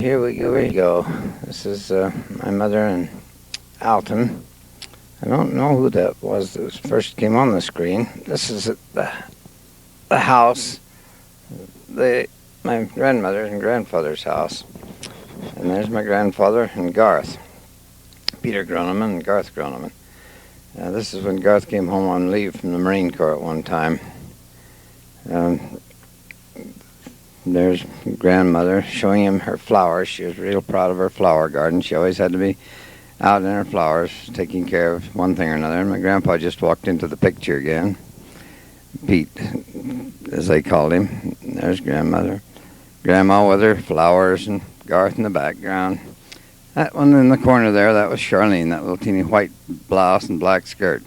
Here we go. This is my mother and Alton. I don't know who that was that first came on the screen. This is the house, my grandmother's and grandfather's house. And there's my grandfather and Garth, Peter Groneman and Garth Groneman. This is when Garth came home on leave from the Marine Corps at one time. There's grandmother showing him her flowers. She was real proud of her flower garden. She always had to be out in her flowers, taking care of one thing or another. And my grandpa just walked into the picture again. Pete, as they called him. There's grandmother. Grandma with her flowers and Garth in the background. That one in the corner there, that was Charlene, that little teeny white blouse and black skirt.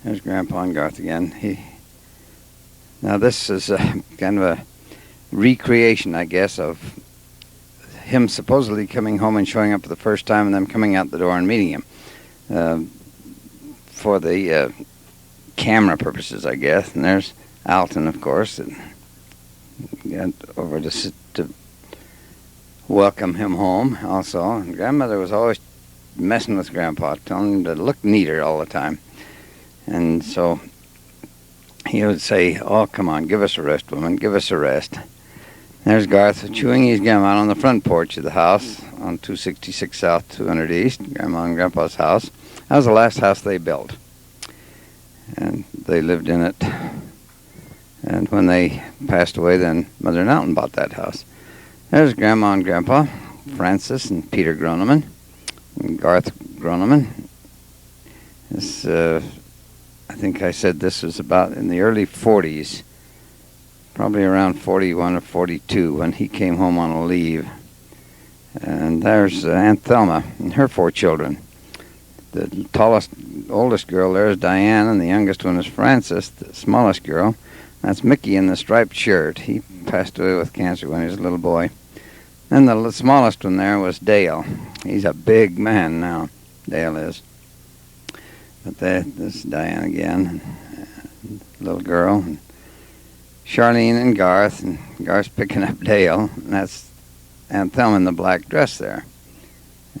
There's Grandpa and Garth again. Now this is kind of a recreation, I guess, of him supposedly coming home and showing up for the first time and them coming out the door and meeting him for the camera purposes, I guess. And there's Alton, of course, and got over to welcome him home also. And Grandmother was always messing with Grandpa, telling him to look neater all the time. And so he would say, "Oh, come on, give us a rest, woman, give us a rest." There's Garth chewing his gum out on the front porch of the house on 266 South, 200 East, Grandma and Grandpa's house. That was the last house they built. And they lived in it. And when they passed away, then Mother and Alton bought that house. There's Grandma and Grandpa, Francis and Peter Groneman, and Garth Groneman. This, I think I said this was about in the early 40s, probably around 41 or 42 when he came home on a leave. And there's Aunt Thelma and her 4 children. The oldest girl there is Diane, and the youngest one is Francis, the smallest girl. That's Mickey in the striped shirt. He passed away with cancer when he was a little boy. And the smallest one there was Dale. He's a big man now, Dale is. But this is Diane again, and little girl. And Charlene and Garth's picking up Dale. And that's Aunt Thelma in the black dress there.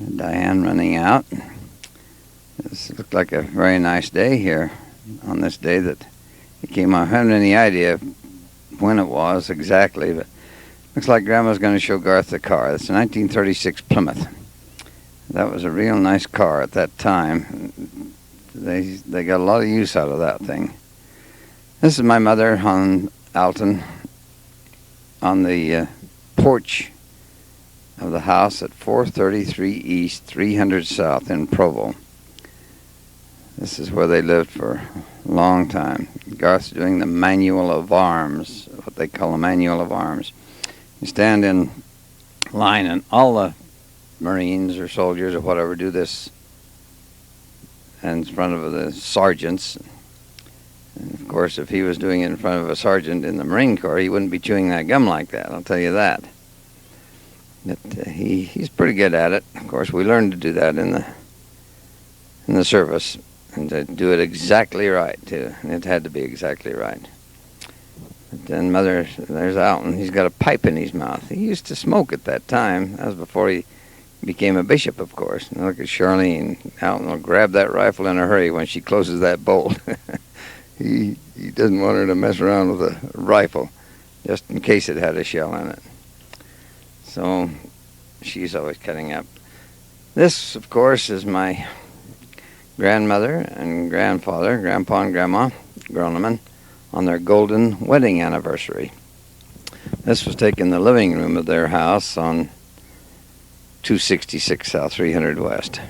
And Diane running out. This looked like a very nice day here on this day that he came out. I haven't any idea when it was exactly, but looks like Grandma's going to show Garth the car. It's a 1936 Plymouth. That was a real nice car at that time. They got a lot of use out of that thing. This is my mother on Alton on the porch of the house at 433 East, 300 South in Provo. This is where they lived for a long time. Garth's doing the manual of arms, what they call a manual of arms. You stand in line, and all the Marines or soldiers or whatever do this in front of the sergeants. And of course, if he was doing it in front of a sergeant in the Marine Corps, he wouldn't be chewing that gum like that, I'll tell you that. But he's pretty good at it. Of course, we learned to do that in the service, and to do it exactly right, too. And it had to be exactly right. But then there's Alton. He's got a pipe in his mouth. He used to smoke at that time. That was before he became a bishop, of course. And look at Charlene. Alton will grab that rifle in a hurry when she closes that bolt. He doesn't want her to mess around with a rifle, just in case it had a shell in it. So she's always cutting up. This, of course, is my grandmother and grandfather, Grandpa and Grandma Groneman, on their golden wedding anniversary. This was taken in the living room of their house on 266 South, 300 West.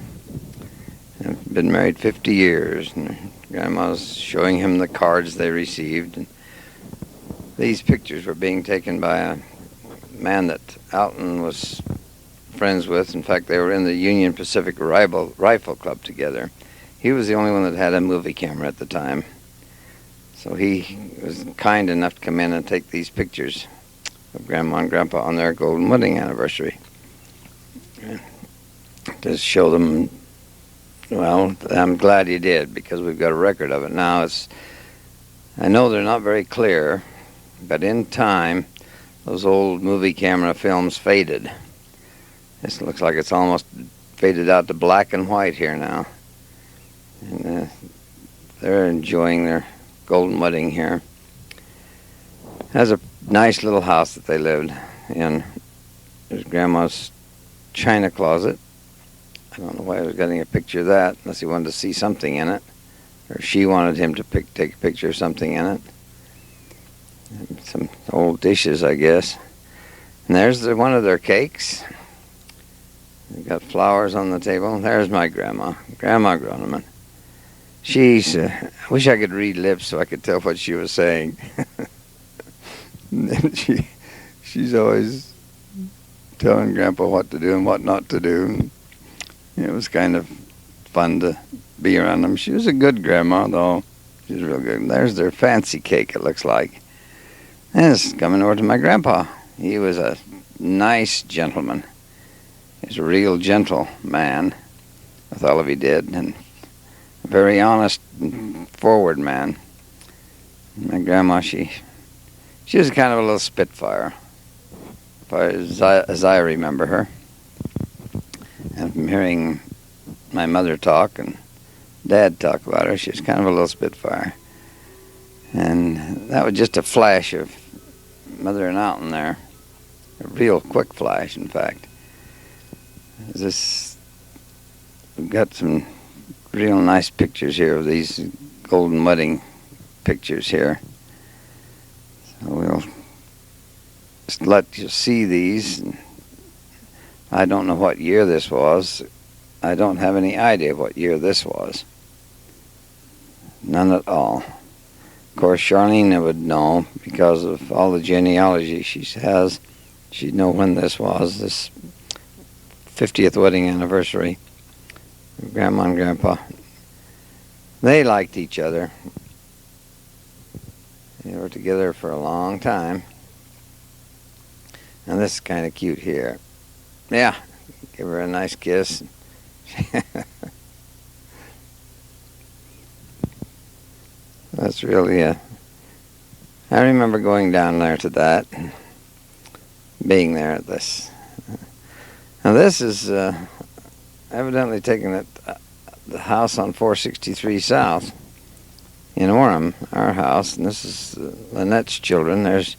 They've been married 50 years, and Grandma's showing him the cards they received. And these pictures were being taken by a man that Alton was friends with. In fact, they were in the Union Pacific Rifle Club together. He was the only one that had a movie camera at the time. So he was kind enough to come in and take these pictures of Grandma and Grandpa on their golden wedding anniversary. To show them, well, I'm glad he did, because we've got a record of it now. I know they're not very clear, but in time those old movie camera films faded. This looks like it's almost faded out to black and white here now. And they're enjoying their golden wedding here. Has a nice little house that they lived in. There's Grandma's china closet. I don't know why I was getting a picture of that, unless he wanted to see something in it. Or she wanted him to take a picture of something in it. And some old dishes, I guess. And there's one of their cakes. They've got flowers on the table. There's my Grandma Groneman. She's, I wish I could read lips so I could tell what she was saying. She's always telling Grandpa what to do and what not to do. It was kind of fun to be around them. She was a good grandma, though. She was real good. There's their fancy cake, it looks like. And it's coming over to my grandpa. He was a nice gentleman. He was a real gentle man with all of he did, and a very honest and forward man. My grandma, she was kind of a little spitfire, as I remember her. And from hearing my mother talk and Dad talk about her, she was kind of a little spitfire. And that was just a flash of Mother and Alton there. A real quick flash, in fact. We've got some real nice pictures here of these golden wedding pictures here. So we'll just let you see these. I don't know what year this was. I don't have any idea what year this was. None at all. Of course, Charlene would know because of all the genealogy she has. She'd know when this was, this 50th wedding anniversary of Grandma and Grandpa. They liked each other. They were together for a long time. And this is kind of cute here. Yeah, give her a nice kiss. That's really I remember going down there to that, being there at this. Now this is evidently taken at the house on 463 South in Orem, our house, and this is Lynette's children. There's,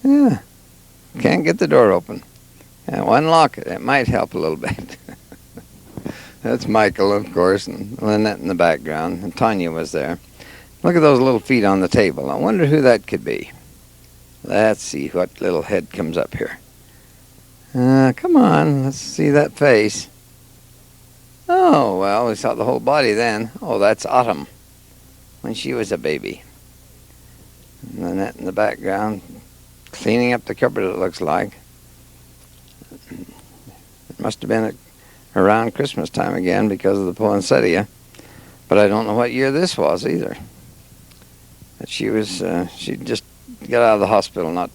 yeah, can't get the door open. Unlock it. It might help a little bit. That's Michael, of course, and Lynette in the background, and Tanya was there. Look at those little feet on the table. I wonder who that could be. Let's see what little head comes up here. Come on, let's see that face. Oh, well, we saw the whole body then. Oh, that's Autumn, when she was a baby. And Lynette in the background, cleaning up the cupboard, it looks like. It must have been around Christmas time again because of the poinsettia. But I don't know what year this was either. But she just got out of the hospital not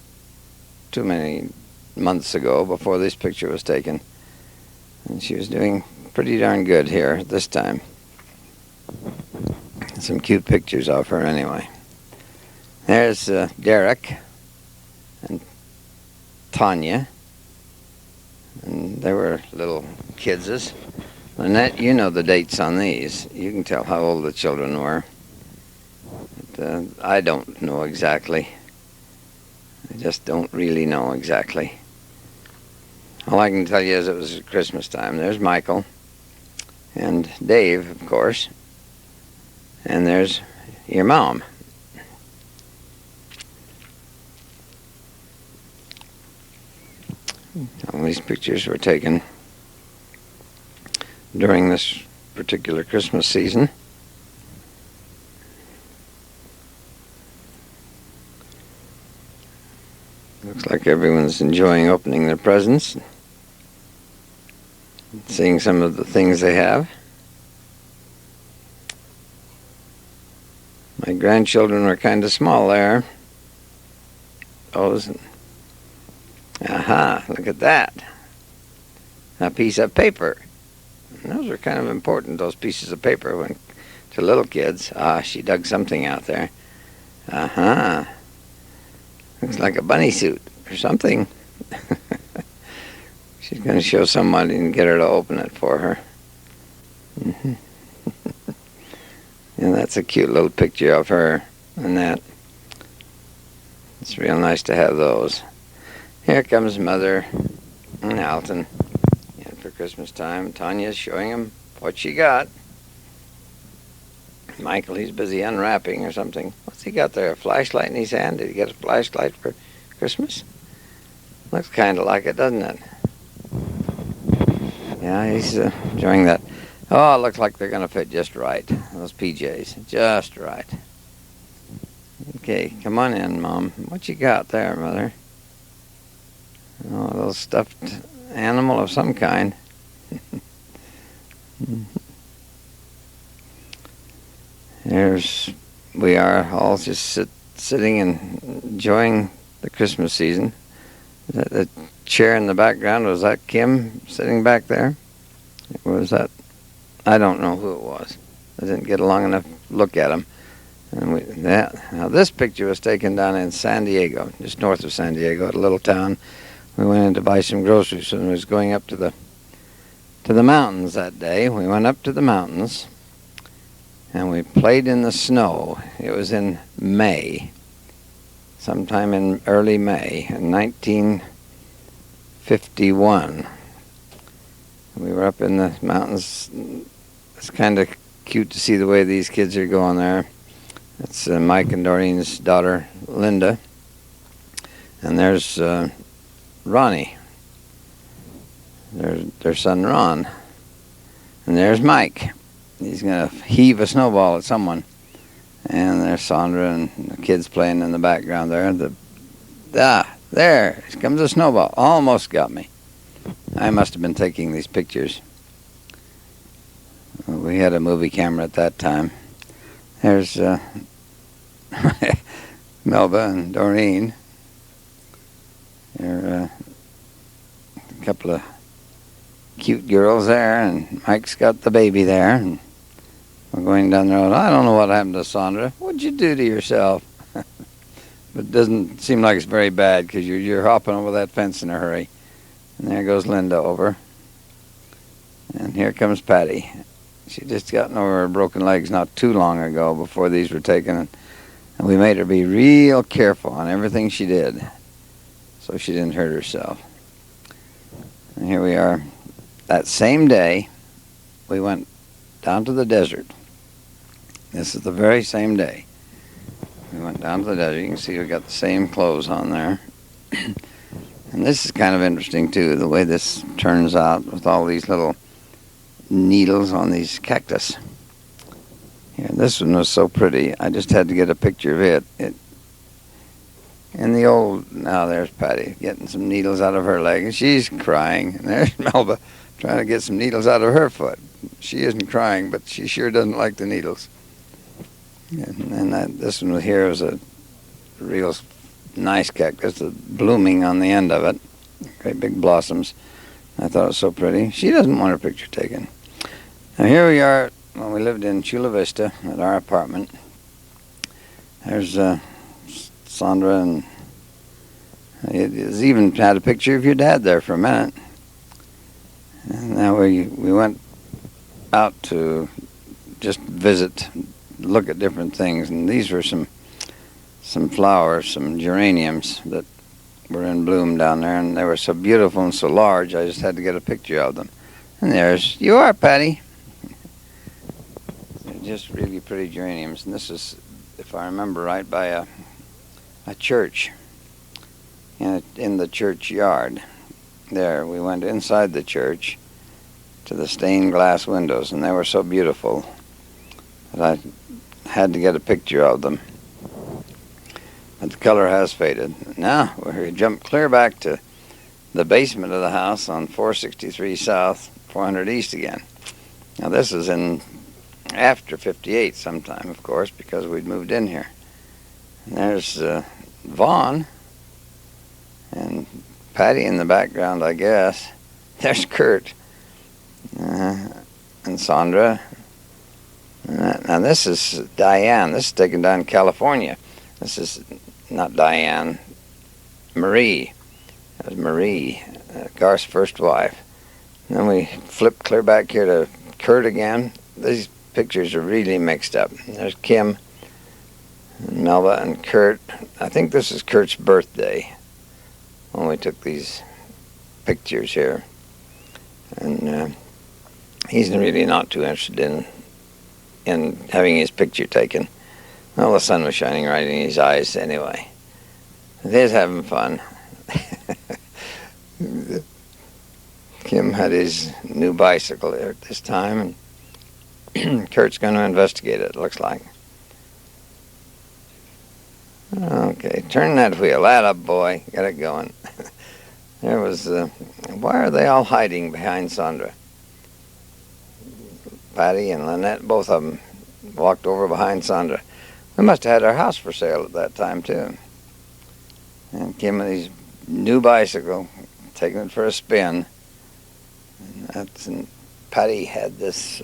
too many months ago before this picture was taken. And she was doing pretty darn good here this time. Some cute pictures of her anyway. There's Derek and Tanya. And they were little kidses. Lynette, you know the dates on these. You can tell how old the children were. But, I don't know exactly. I just don't really know exactly. All I can tell you is it was Christmas time. There's Michael and Dave, of course. And there's your mom. All these pictures were taken during this particular Christmas season. Looks like everyone's enjoying opening their presents, seeing some of the things they have. My grandchildren were kind of small there. Aha, look at that. A piece of paper. And those are kind of important, those pieces of paper, when to little kids. Ah, she dug something out there. Aha. Looks like a bunny suit or something. She's going to show somebody and get her to open it for her. Mm-hmm. And that's a cute little picture of her and that. It's real nice to have those. Here comes Mother and Alton. And for Christmas time, Tanya's showing him what she got. Michael, he's busy unwrapping or something. What's he got there? A flashlight in his hand? Did he get a flashlight for Christmas? Looks kind of like it, doesn't it? Yeah, he's enjoying that. Oh, it looks like they're going to fit just right. Those PJs. Just right. Okay, come on in, Mom. What you got there, Mother? Oh, a little stuffed animal of some kind. We are all just sitting and enjoying the Christmas season. The chair in the background, was that Kim sitting back there? Or was that, I don't know who it was. I didn't get a long enough look at him. And now this picture was taken down in San Diego, just north of San Diego, at a little town. We went in to buy some groceries and was going up to the mountains that day. We went up to the mountains and we played in the snow. It was in May, sometime in early May in 1951. We were up in the mountains. It's kind of cute to see the way these kids are going there. It's Mike and Doreen's daughter, Linda. And there's Ronnie, their son Ron. And there's Mike. He's going to heave a snowball at someone. And there's Sandra and the kids playing in the background there. There comes a snowball. Almost got me. I must have been taking these pictures. We had a movie camera at that time. There's Melba and Doreen. They're a couple of cute girls there, and Mike's got the baby there, and we're going down the road. I don't know what happened to Sandra. What'd you do to yourself? But it doesn't seem like it's very bad because you're hopping over that fence in a hurry. And there goes Linda over. And here comes Patty. She just gotten over her broken legs not too long ago before these were taken. And we made her be real careful on everything she did so she didn't hurt herself. And here we are. That same day, we went down to the desert. This is the very same day. We went down to the desert. You can see we got the same clothes on there. And this is kind of interesting, too, the way this turns out with all these little needles on these cactus. Here, this one was so pretty. I just had to get a picture of it. Now there's Patty getting some needles out of her leg, and she's crying. And there's Melba trying to get some needles out of her foot. She isn't crying, but she sure doesn't like the needles. And this one here was a real nice cactus, blooming on the end of it. Great big blossoms. I thought it was so pretty. She doesn't want her picture taken. Now here we are when we lived in Chula Vista at our apartment. There's Sandra, and it even had a picture of your dad there for a minute. And now we went out to just visit, look at different things, and these were some flowers, some geraniums that were in bloom down there, and they were so beautiful and so large, I just had to get a picture of them. And you are, Patty. They're just really pretty geraniums, and this is, if I remember right, by a church, in the churchyard. There, we went inside the church to the stained glass windows, and they were so beautiful that I had to get a picture of them. But the color has faded. Now we jump clear back to the basement of the house on 463 South, 400 East again. Now this is in after 58 sometime, of course, because we'd moved in here. And there's Vaughn and Patty in the background, I guess. There's Kurt and Sandra. Now this is Diane. This is taken down in California. This is not Diane Marie. That was Marie, Garth's first wife. And then we flipped clear back here to Kurt again. These pictures are really mixed up. There's Kim, and Melba, and Kurt. I think this is Kurt's birthday when we took these pictures here. And he's really not too interested in having his picture taken. Well, the sun was shining right in his eyes anyway. He's having fun. Kim had his new bicycle there at this time, and Kurt's going to investigate it, looks like. Okay, turn that wheel. That up, boy. Get it going. There was... why are they all hiding behind Sandra? Patty and Lynette, both of them, walked over behind Sandra. We must have had our house for sale at that time, too. And Kim with his new bicycle, taking it for a spin. And Patty had this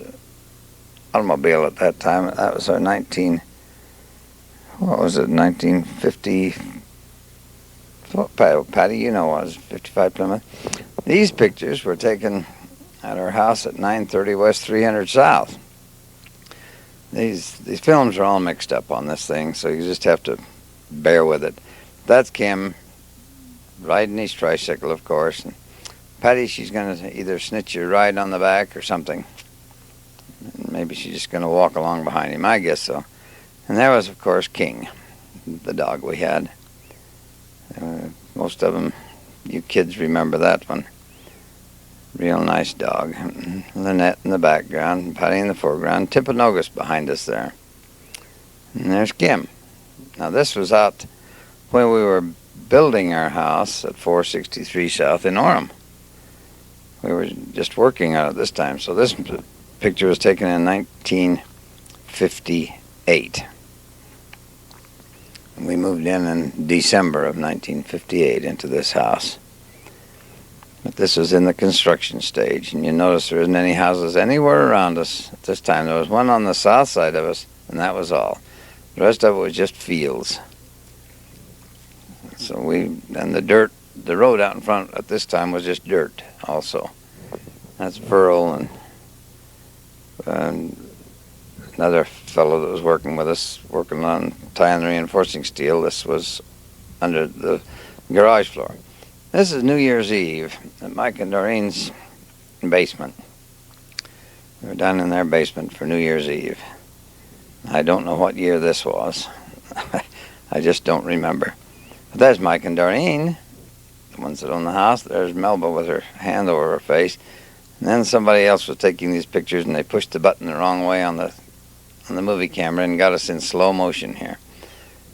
automobile at that time. That was our 1950... Patty, you know what it was, 55 Plymouth. These pictures were taken at our house at 930 West 300 South. These films are all mixed up on this thing, so you just have to bear with it. That's Kim riding his tricycle, of course. And Patty, she's going to either snitch a ride on the back or something. And maybe she's just going to walk along behind him. I guess so. And there was, of course, King, the dog we had. Most of them, you kids remember that one. Real nice dog. Lynette in the background, and Patty in the foreground. Timpanogos behind us there. And there's Kim. Now this was out when we were building our house at 463 South in Orem. We were just working on it this time. So this picture was taken in 1958. We moved in December of 1958 into this house. But this was in the construction stage, and you notice there isn't any houses anywhere around us at this time. There was one on the south side of us, and that was all. The rest of it was just fields. So and the road out in front at this time was just dirt also. That's Verl and another fellow that was working with us, working on tying and reinforcing steel. This was under the garage floor. This is New Year's Eve at Mike and Doreen's basement. We were down in their basement for New Year's Eve. I don't know what year this was. I just don't remember. But there's Mike and Doreen, the ones that own the house. There's Melba with her hand over her face. And then somebody else was taking these pictures, and they pushed the button the wrong way on the movie camera and got us in slow motion here.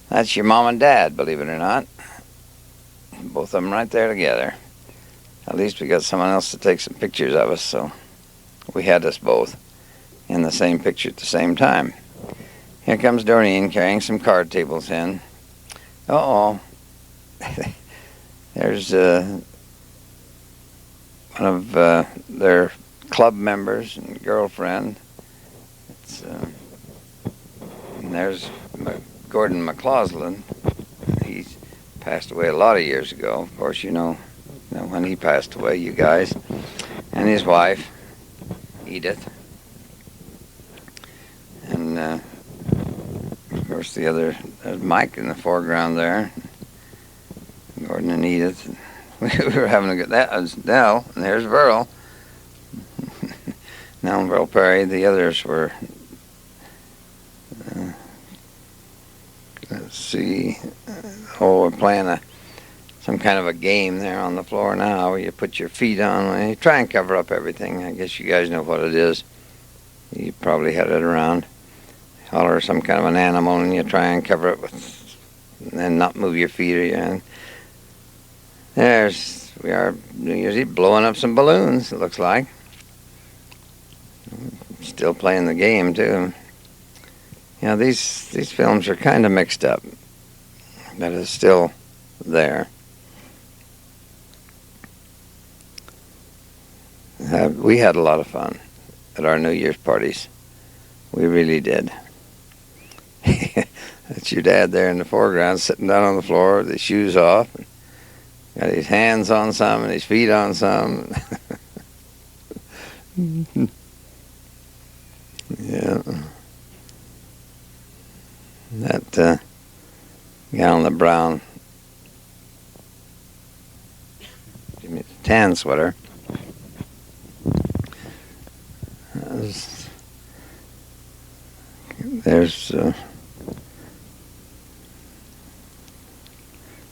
That's your mom and dad, believe it or not. Both of them right there together. At least we got someone else to take some pictures of us, so we had us both in the same picture at the same time. Here comes Doreen carrying some card tables in. Uh-oh. There's one of their club members and girlfriend. And there's Gordon McCausland. He's passed away a lot of years ago. Of course, you know when he passed away, you guys. And his wife, Edith. And, of course, there's Mike in the foreground there. Gordon and Edith. We were having a good... That was Nell, and there's Verl. Nell and Verl Perry. The others were... let's see. We're playing some kind of a game there on the floor now where you put your feet on and you try and cover up everything. I guess you guys know what it is. You probably had it around. Holler some kind of an animal and you try and cover it with, and then not move your feet or your hand. We are New Year's Eve blowing up some balloons, it looks like. Still playing the game too. You know, these films are kind of mixed up, but it's still there. We had a lot of fun at our New Year's parties. We really did. That's your dad there in the foreground, sitting down on the floor with his shoes off. Got his hands on some and his feet on some. Yeah. That guy on the brown tan sweater. There's oh,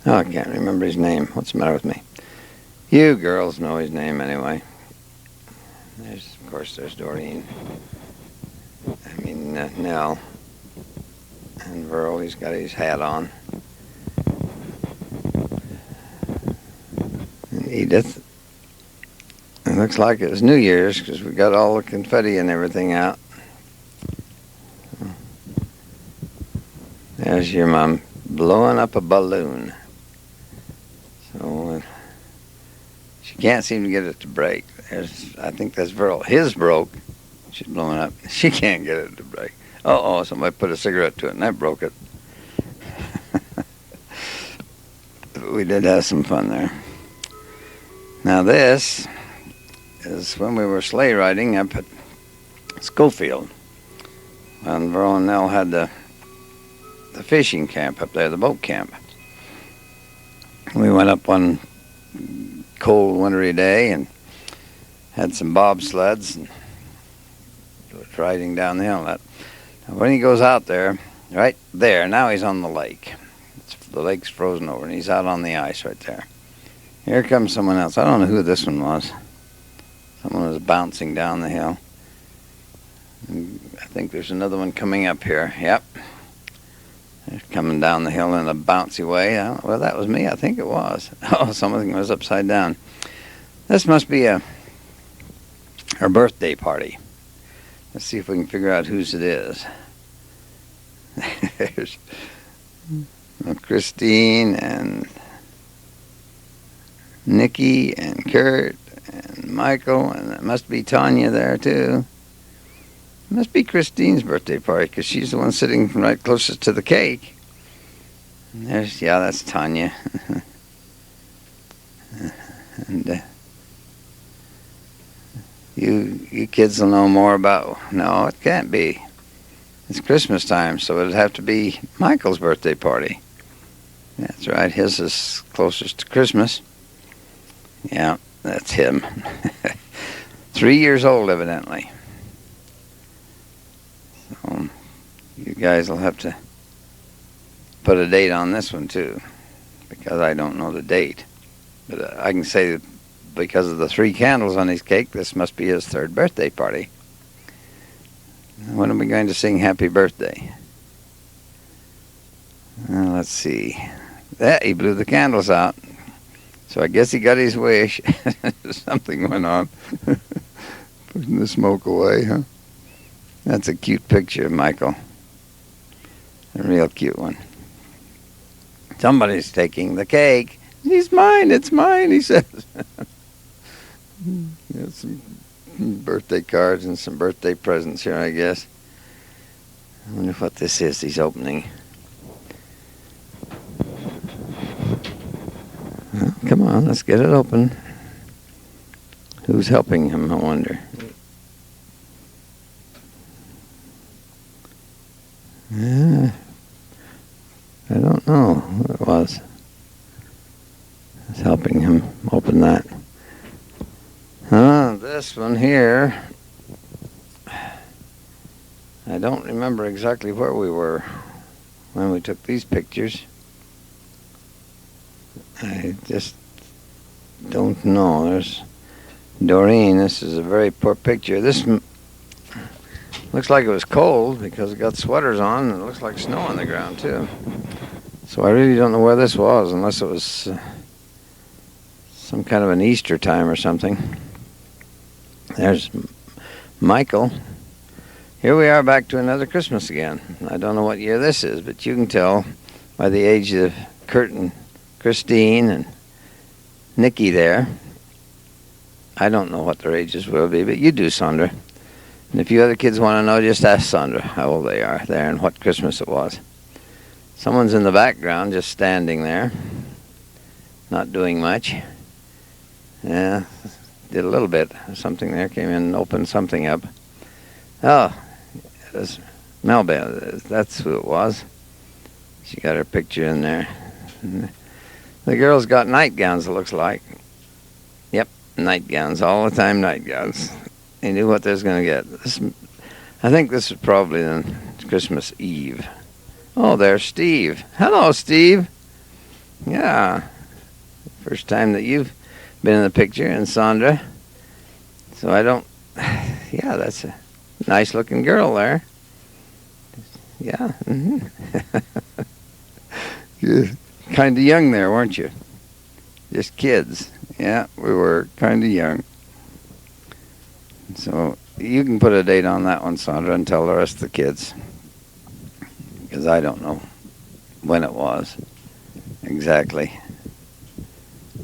I can't remember his name. What's the matter with me? You girls know his name anyway. There's, of course, there's Doreen. Nell. And Verl, he's got his hat on. And Edith. It looks like it was New Year's because we got all the confetti and everything out. There's your mom blowing up a balloon. So she can't seem to get it to break. I think that's Verl. His broke. She's blowing up. She can't get it to break. Oh, somebody put a cigarette to it and that broke it. But we did have some fun there. Now this is when we were sleigh riding up at Schofield. When Verl and Nell had the fishing camp up there, the boat camp. We went up one cold wintry day and had some bobsleds and was riding down the hill. When he goes out there, right there, now he's on the lake. The lake's frozen over and he's out on the ice right there. Here comes someone else. I don't know who this one was. Someone was bouncing down the hill. And I think there's another one coming up here. Yep. They're coming down the hill in a bouncy way. Well, that was me. I think it was. Oh, something was upside down. This must be her birthday party. Let's see if we can figure out whose it is. There's Christine and Nikki and Kurt and Michael, and it must be Tanya there too. It must be Christine's birthday party because she's the one sitting right closest to the cake. And that's Tanya. And you kids will know more about. No, it can't be. It's Christmas time, so it'd have to be Michael's birthday party. That's right. His is closest to Christmas. Yeah, that's him. 3 years old, evidently. So you guys will have to put a date on this one too, because I don't know the date. But I can say that because of the 3 candles on his cake, this must be his 3rd birthday party. When are we going to sing Happy Birthday? Let's see. He blew the candles out. So I guess he got his wish. Something went on. Pushing the smoke away, huh? That's a cute picture of Michael. A real cute one. Somebody's taking the cake. It's mine, he says. Got some birthday cards and some birthday presents here, I guess. I wonder what this is he's opening. Well, come on, let's get it open. Who's helping him, I wonder? Yeah, I don't know who it was. It's helping him open that. This one here, I don't remember exactly where we were when we took these pictures. I just don't know. There's Doreen. This is a very poor picture. This looks like it was cold because it got sweaters on, and it looks like snow on the ground too. So I really don't know where this was, unless it was some kind of an Easter time or something. There's Michael. Here we are back to another Christmas again. I don't know what year this is, but you can tell by the age of Kurt and Christine and Nikki there. I don't know what their ages will be, but you do, Sandra. And if you other kids want to know, just ask Sandra how old they are there and what Christmas it was. Someone's in the background just standing there. not doing much. Yeah, did a little bit. Something there came in and opened something up. Oh, it was Melba. That's who it was. She got her picture in there. The girls got nightgowns, it looks like. Yep, nightgowns. All the time nightgowns. They knew what they was going to get. I think this is probably on Christmas Eve. Oh, there's Steve. Hello, Steve. Yeah. First time that you've been in the picture, and Sandra. So I don't... Yeah, that's a nice-looking girl there. Yeah. Mm-hmm. You're kind of young there, weren't you? Just kids. Yeah, we were kind of young. So you can put a date on that one, Sandra, and tell the rest of the kids. Because I don't know when it was exactly.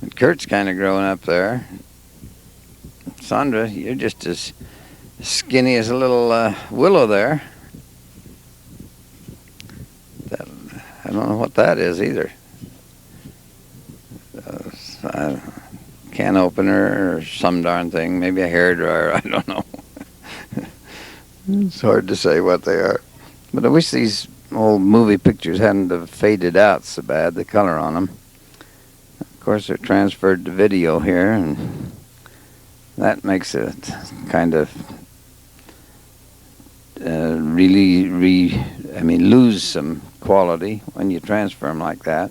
But Kurt's kind of growing up there. Sandra, you're just as skinny as a little willow there. I don't know what that is either. Can opener or some darn thing. Maybe a hairdryer. I don't know. It's hard to say what they are. But I wish these old movie pictures hadn't have faded out so bad, the color on them. Of course, they're transferred to video here, and that makes it kind of lose some quality when you transfer them like that.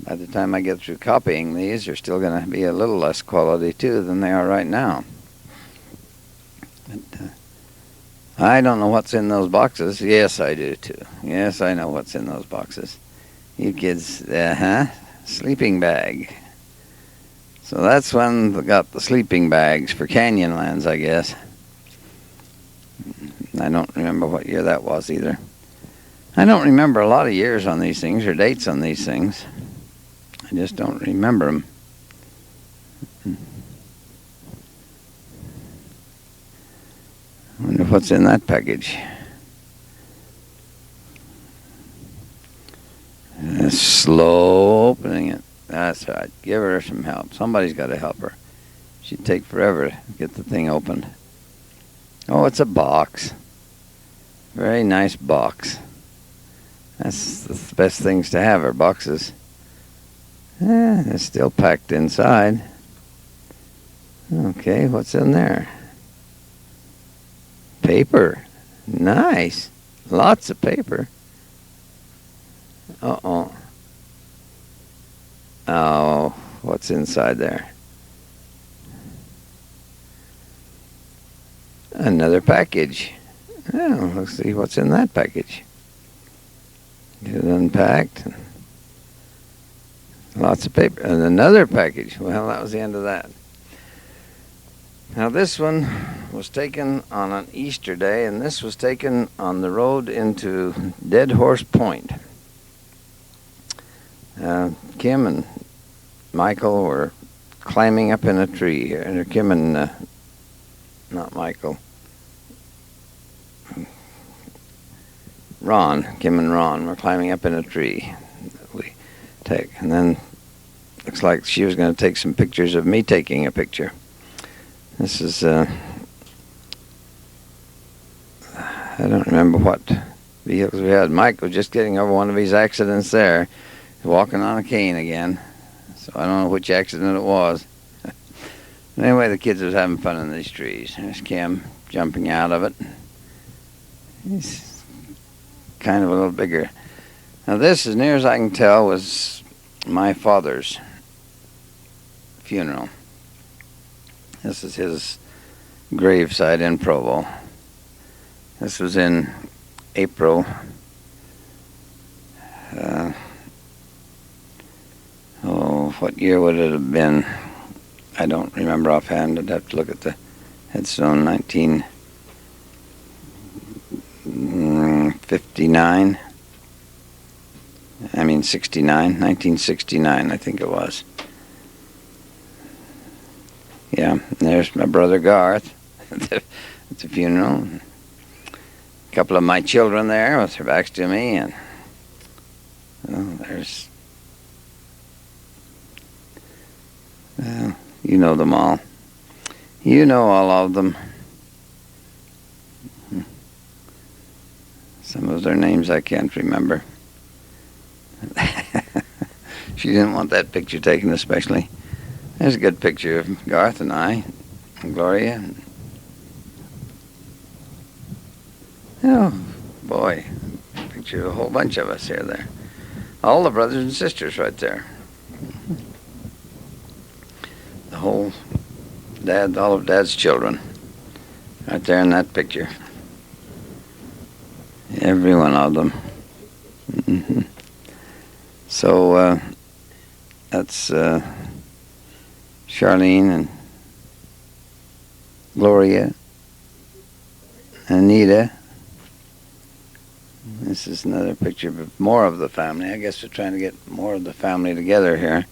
By the time I get through copying these, they're still going to be a little less quality too than they are right now. But I don't know what's in those boxes. Yes, I do too. Yes, I know what's in those boxes. You kids, sleeping bag. So that's when they got the sleeping bags for Canyonlands, I guess. I don't remember what year that was either. I don't remember a lot of years on these things or dates on these things. I just don't remember them. I wonder what's in that package. Slow opening it. That's right. Give her some help. Somebody's got to help her. She'd take forever to get the thing opened. Oh, it's a box. Very nice box. That's the best things to have are boxes. It's still packed inside. Okay, what's in there? Paper. Nice. Lots of paper. Uh-oh. Oh, what's inside there? Another package. Oh, let's see what's in that package. Get it unpacked. Lots of paper. And another package. Well, that was the end of that. Now, this one was taken on an Easter day, and this was taken on the road into Dead Horse Point. Kim and Michael were climbing up in a tree here. And Kim and, not Michael, Kim and Ron were climbing up in a tree that we take. And then looks like she was going to take some pictures of me taking a picture. This is, I don't remember what vehicles we had. Mike was just getting over one of his accidents there, walking on a cane again. So I don't know which accident it was. Anyway, the kids was having fun in these trees. There's Kim jumping out of it. He's kind of a little bigger. Now this, as near as I can tell, was my father's funeral. This is his gravesite in Provo. This was in April. What year would it have been? I don't remember offhand. I'd have to look at the headstone. 1959. 1969, I think it was. Yeah, there's my brother Garth at the funeral. A couple of my children there with their backs to me, and there's You know them all. You know all of them. Some of their names I can't remember. She didn't want that picture taken especially. There's a good picture of Garth and I, and Gloria. Oh, boy. Picture of a whole bunch of us here there. All the brothers and sisters right there. The whole all of Dad's children. Right there in that picture. Every one of them. Mm-hmm. So, that's Charlene and Gloria, Anita. This is another picture of more of the family. I guess we're trying to get more of the family together here.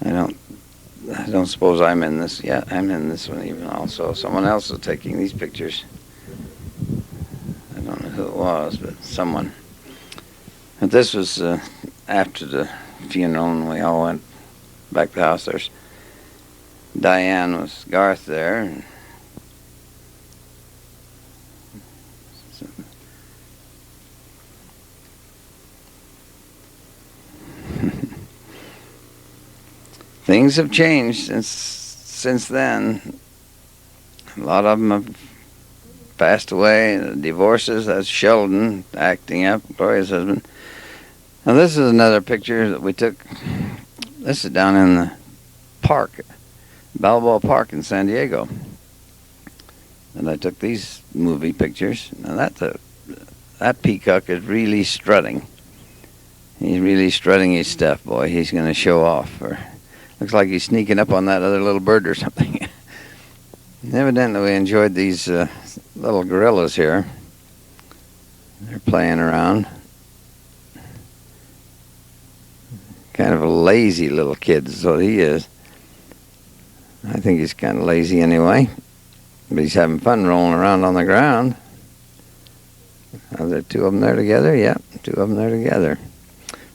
I don't suppose I'm in this. Yeah, I'm in this one even also. Someone else is taking these pictures. I don't know who it was, but someone. But this was after the funeral, and we all went back to the house. There's Diane with Garth there. And things have changed since then. A lot of them have passed away. The divorces. That's Sheldon acting up, Gloria's husband. Now this is another picture that we took. This is down in the park, Balboa Park in San Diego. And I took these movie pictures. Now that peacock is really strutting. He's really strutting his stuff, boy. He's going to show off. Or looks like he's sneaking up on that other little bird or something. Evidently, we enjoyed these little gorillas here. They're playing around. Kind of a lazy little kid is what he is. I think he's kind of lazy anyway. But he's having fun rolling around on the ground. Are there two of them there together? Yep, two of them there together.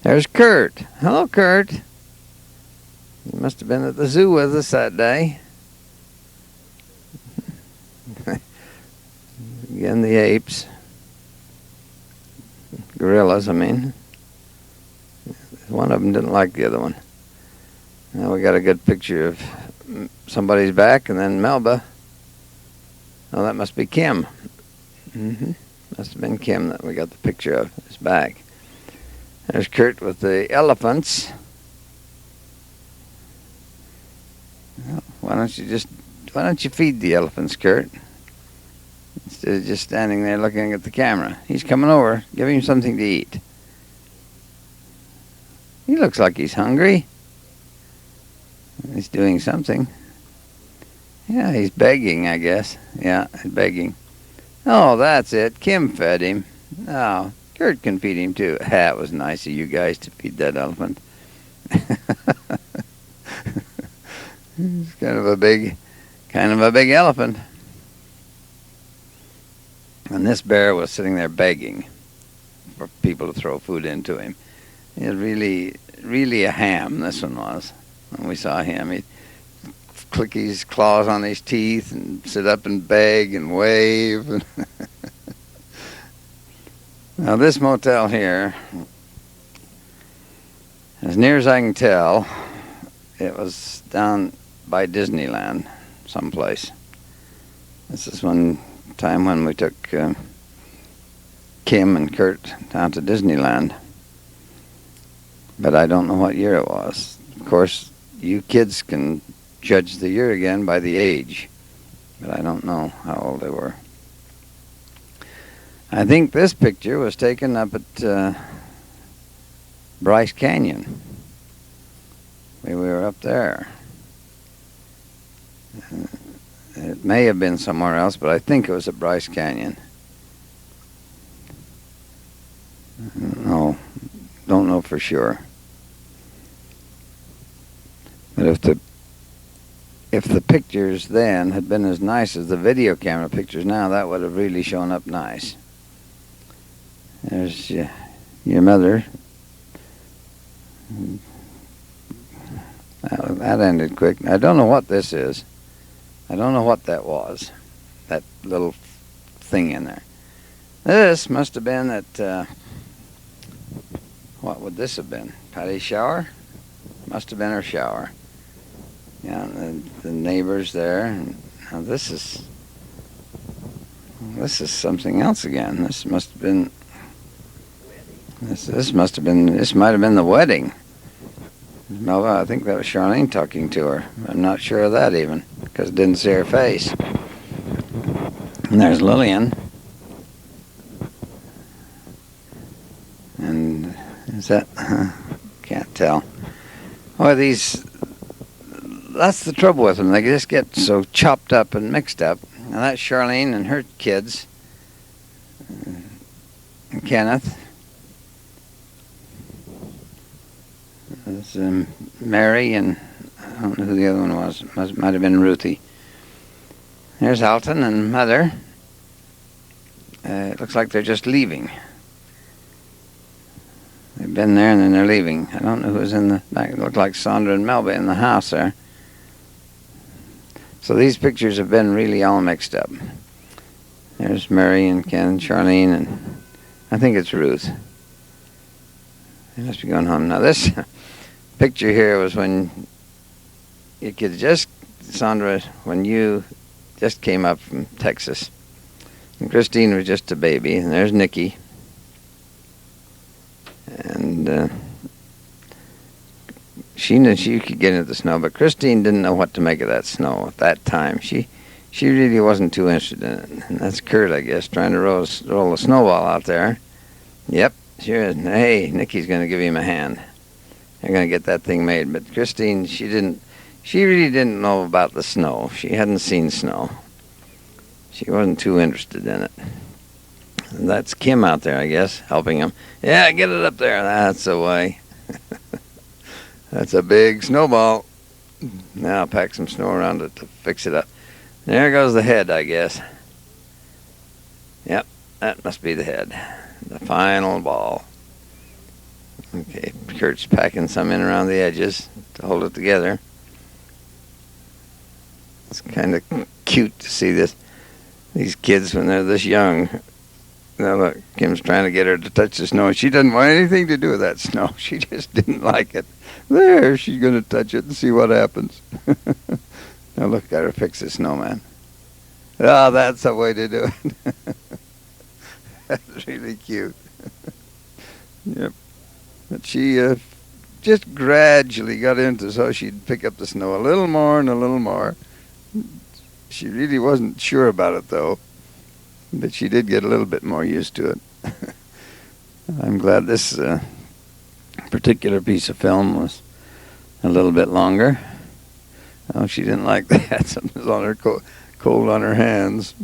There's Kurt. Hello, Kurt. You must have been at the zoo with us that day. Again, the apes. Gorillas, I mean. One of them didn't like the other one. Now we got a good picture of somebody's back, and then Melba. Oh, that must be Kim. Must have been Kim that we got the picture of his back. There's Kurt with the elephants. Well, why don't you feed the elephants, Kurt? Instead of just standing there looking at the camera. He's coming over. Give him something to eat. He looks like he's hungry. He's doing something. Yeah, he's begging, I guess. Yeah, he's begging. Oh, that's it. Kim fed him. Oh, Kurt can feed him too. That was nice of you guys to feed that elephant. He's kind of a big elephant. And this bear was sitting there begging for people to throw food into him. He was really a ham, this one was. When we saw him, he'd click his claws on his teeth and sit up and beg and wave. Now this motel here, as near as I can tell, it was down by Disneyland someplace. This is one time when we took Kim and Kurt down to Disneyland. But I don't know what year it was. Of course, you kids can judge the year again by the age. But I don't know how old they were. I think this picture was taken up at Bryce Canyon. We were up there. It may have been somewhere else, but I think it was at Bryce Canyon. No, don't know for sure. But if the pictures then had been as nice as the video camera pictures now, that would have really shown up nice. There's your mother. That ended quick. I don't know what this is. I don't know what that was. That little thing in there. This must have been at, what would this have been? Patty's shower? Must have been her shower. Yeah, and the neighbors there. And now this is something else again. This must have been, this might have been the wedding. No, I think that was Charlene talking to her. I'm not sure of that even, because I didn't see her face. And there's Lillian. And is that, can't tell. Oh, that's the trouble with them. They just get so chopped up and mixed up. Now that's Charlene and her kids. And Kenneth. There's Mary and I don't know who the other one was. Might have been Ruthie. There's Alton and Mother. It looks like they're just leaving. They've been there and then they're leaving. I don't know who's in the back. It looked like Sandra and Melba in the house there. So these pictures have been really all mixed up. There's Mary and Ken and Charlene and I think it's Ruth. They must be going home. Now this picture here was when you could just, Sandra, when you just came up from Texas. And Christine was just a baby. And there's Nikki. And she knew she could get into the snow, but Christine didn't know what to make of that snow at that time. She really wasn't too interested in it. And that's Kurt, I guess, trying to roll a snowball out there. Yep, sure is. Hey, Nikki's going to give him a hand. They're going to get that thing made. But Christine, she really didn't know about the snow. She hadn't seen snow. She wasn't too interested in it. And that's Kim out there, I guess, helping him. Yeah, get it up there. That's the way. That's a big snowball. Now I'll pack some snow around it to fix it up. There goes the head, I guess. Yep, that must be the head. The final ball. Okay, Kurt's packing some in around the edges to hold it together. It's kind of cute to see these kids when they're this young. Now look, Kim's trying to get her to touch the snow. She doesn't want anything to do with that snow. She just didn't like it. There, she's going to touch it and see what happens. Now look, got her fix the snowman. Oh, that's the way to do it. That's really cute. Yep. But she just gradually got into so she'd pick up the snow a little more and a little more. She really wasn't sure about it, though. But she did get a little bit more used to it. I'm glad this particular piece of film was a little bit longer. Oh, she didn't like that. Something's on her cold on her hands.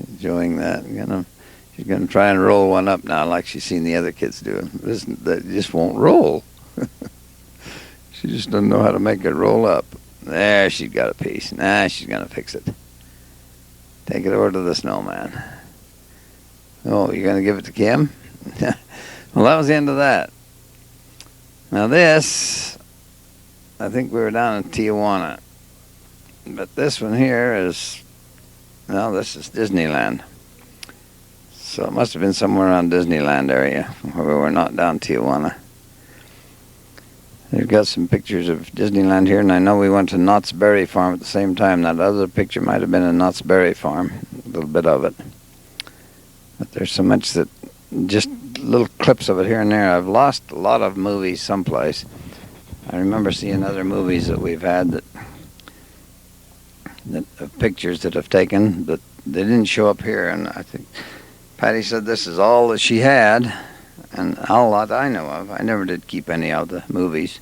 Enjoying that. She's gonna try and roll one up now, like she's seen the other kids do. That just won't roll. She just doesn't know how to make it roll up. There, she's got a piece. Nah, she's going to fix it. Take it over to the snowman. Oh, you're going to give it to Kim? Well, that was the end of that. Now this, I think we were down in Tijuana. But this one here is, no, this is Disneyland. So it must have been somewhere around Disneyland area where we were not down Tijuana. They've got some pictures of Disneyland here, and I know we went to Knott's Berry Farm at the same time. That other picture might have been a Knott's Berry Farm, a little bit of it. But there's so much that, just little clips of it here and there. I've lost a lot of movies someplace. I remember seeing other movies that we've had that pictures that have taken, but they didn't show up here. And I think Patty said this is all that she had. And all that I know of. I never did keep any of the movies.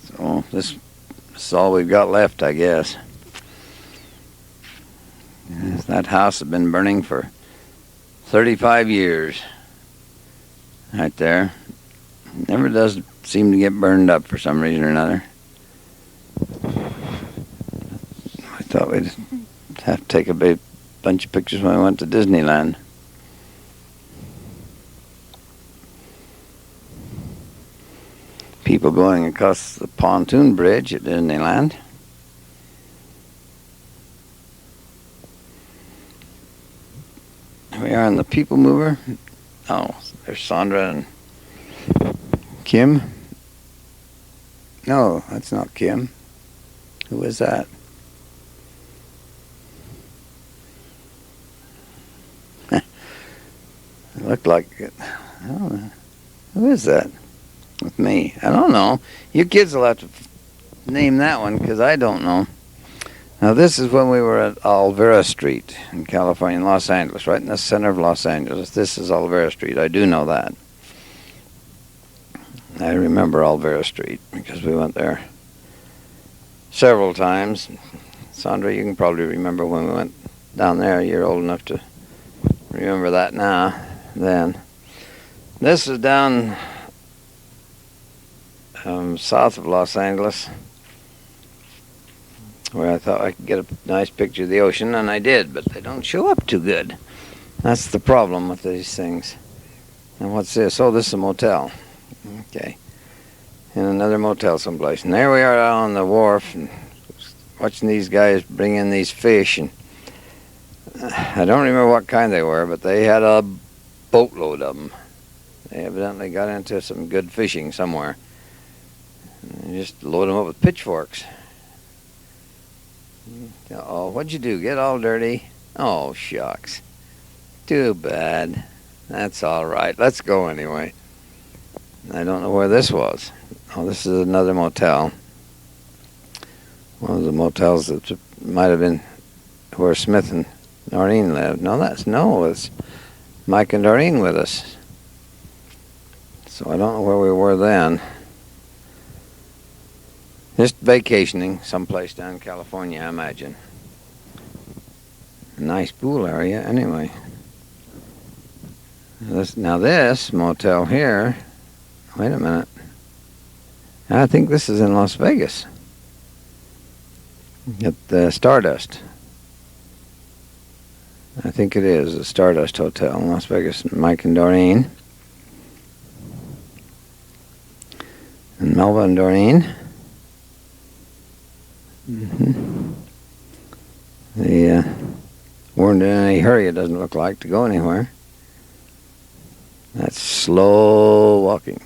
So this is all we've got left, I guess. Yes, that house has been burning for 35 years. Right there. Never does seem to get burned up for some reason or another. I thought we'd have to take a big bunch of pictures when we went to Disneyland. people going across the pontoon bridge at Disneyland. Here we are in the People Mover. Oh, there's Sandra and Kim. No, that's not Kim. Who is that? It looked like it. I don't know. Who is that? With me? I don't know. You kids will have to name that one because I don't know. Now this is when we were at Olvera Street in California, in Los Angeles, right in the center of Los Angeles. This is Olvera Street. I do know that. I remember Olvera Street because we went there several times. Sandra, you can probably remember when we went down there. You're old enough to remember that now. Then this is down south of Los Angeles, where I thought I could get a nice picture of the ocean, and I did, but they don't show up too good. That's the problem with these things. And what's this? Oh, this is a motel. Okay. In another motel someplace. And there we are out on the wharf, and watching these guys bring in these fish, and I don't remember what kind they were, but they had a boatload of them. They evidently got into some good fishing somewhere. And they just load them up with pitchforks. Oh, what'd you do? Get all dirty? Oh, shucks. Too bad. That's all right. Let's go anyway. I don't know where this was. Oh, this is another motel. One of the motels that might have been where Smith and Noreen lived. It's Mike and Doreen with us. So I don't know where we were then. Just vacationing someplace down in California, I imagine. A nice pool area, anyway. Now this motel here, wait a minute. I think this is in Las Vegas. At the Stardust. I think it is the Stardust Hotel in Las Vegas. Mike and Doreen. And Melva and Doreen. They weren't in any hurry, it doesn't look like, to go anywhere. That's slow walking.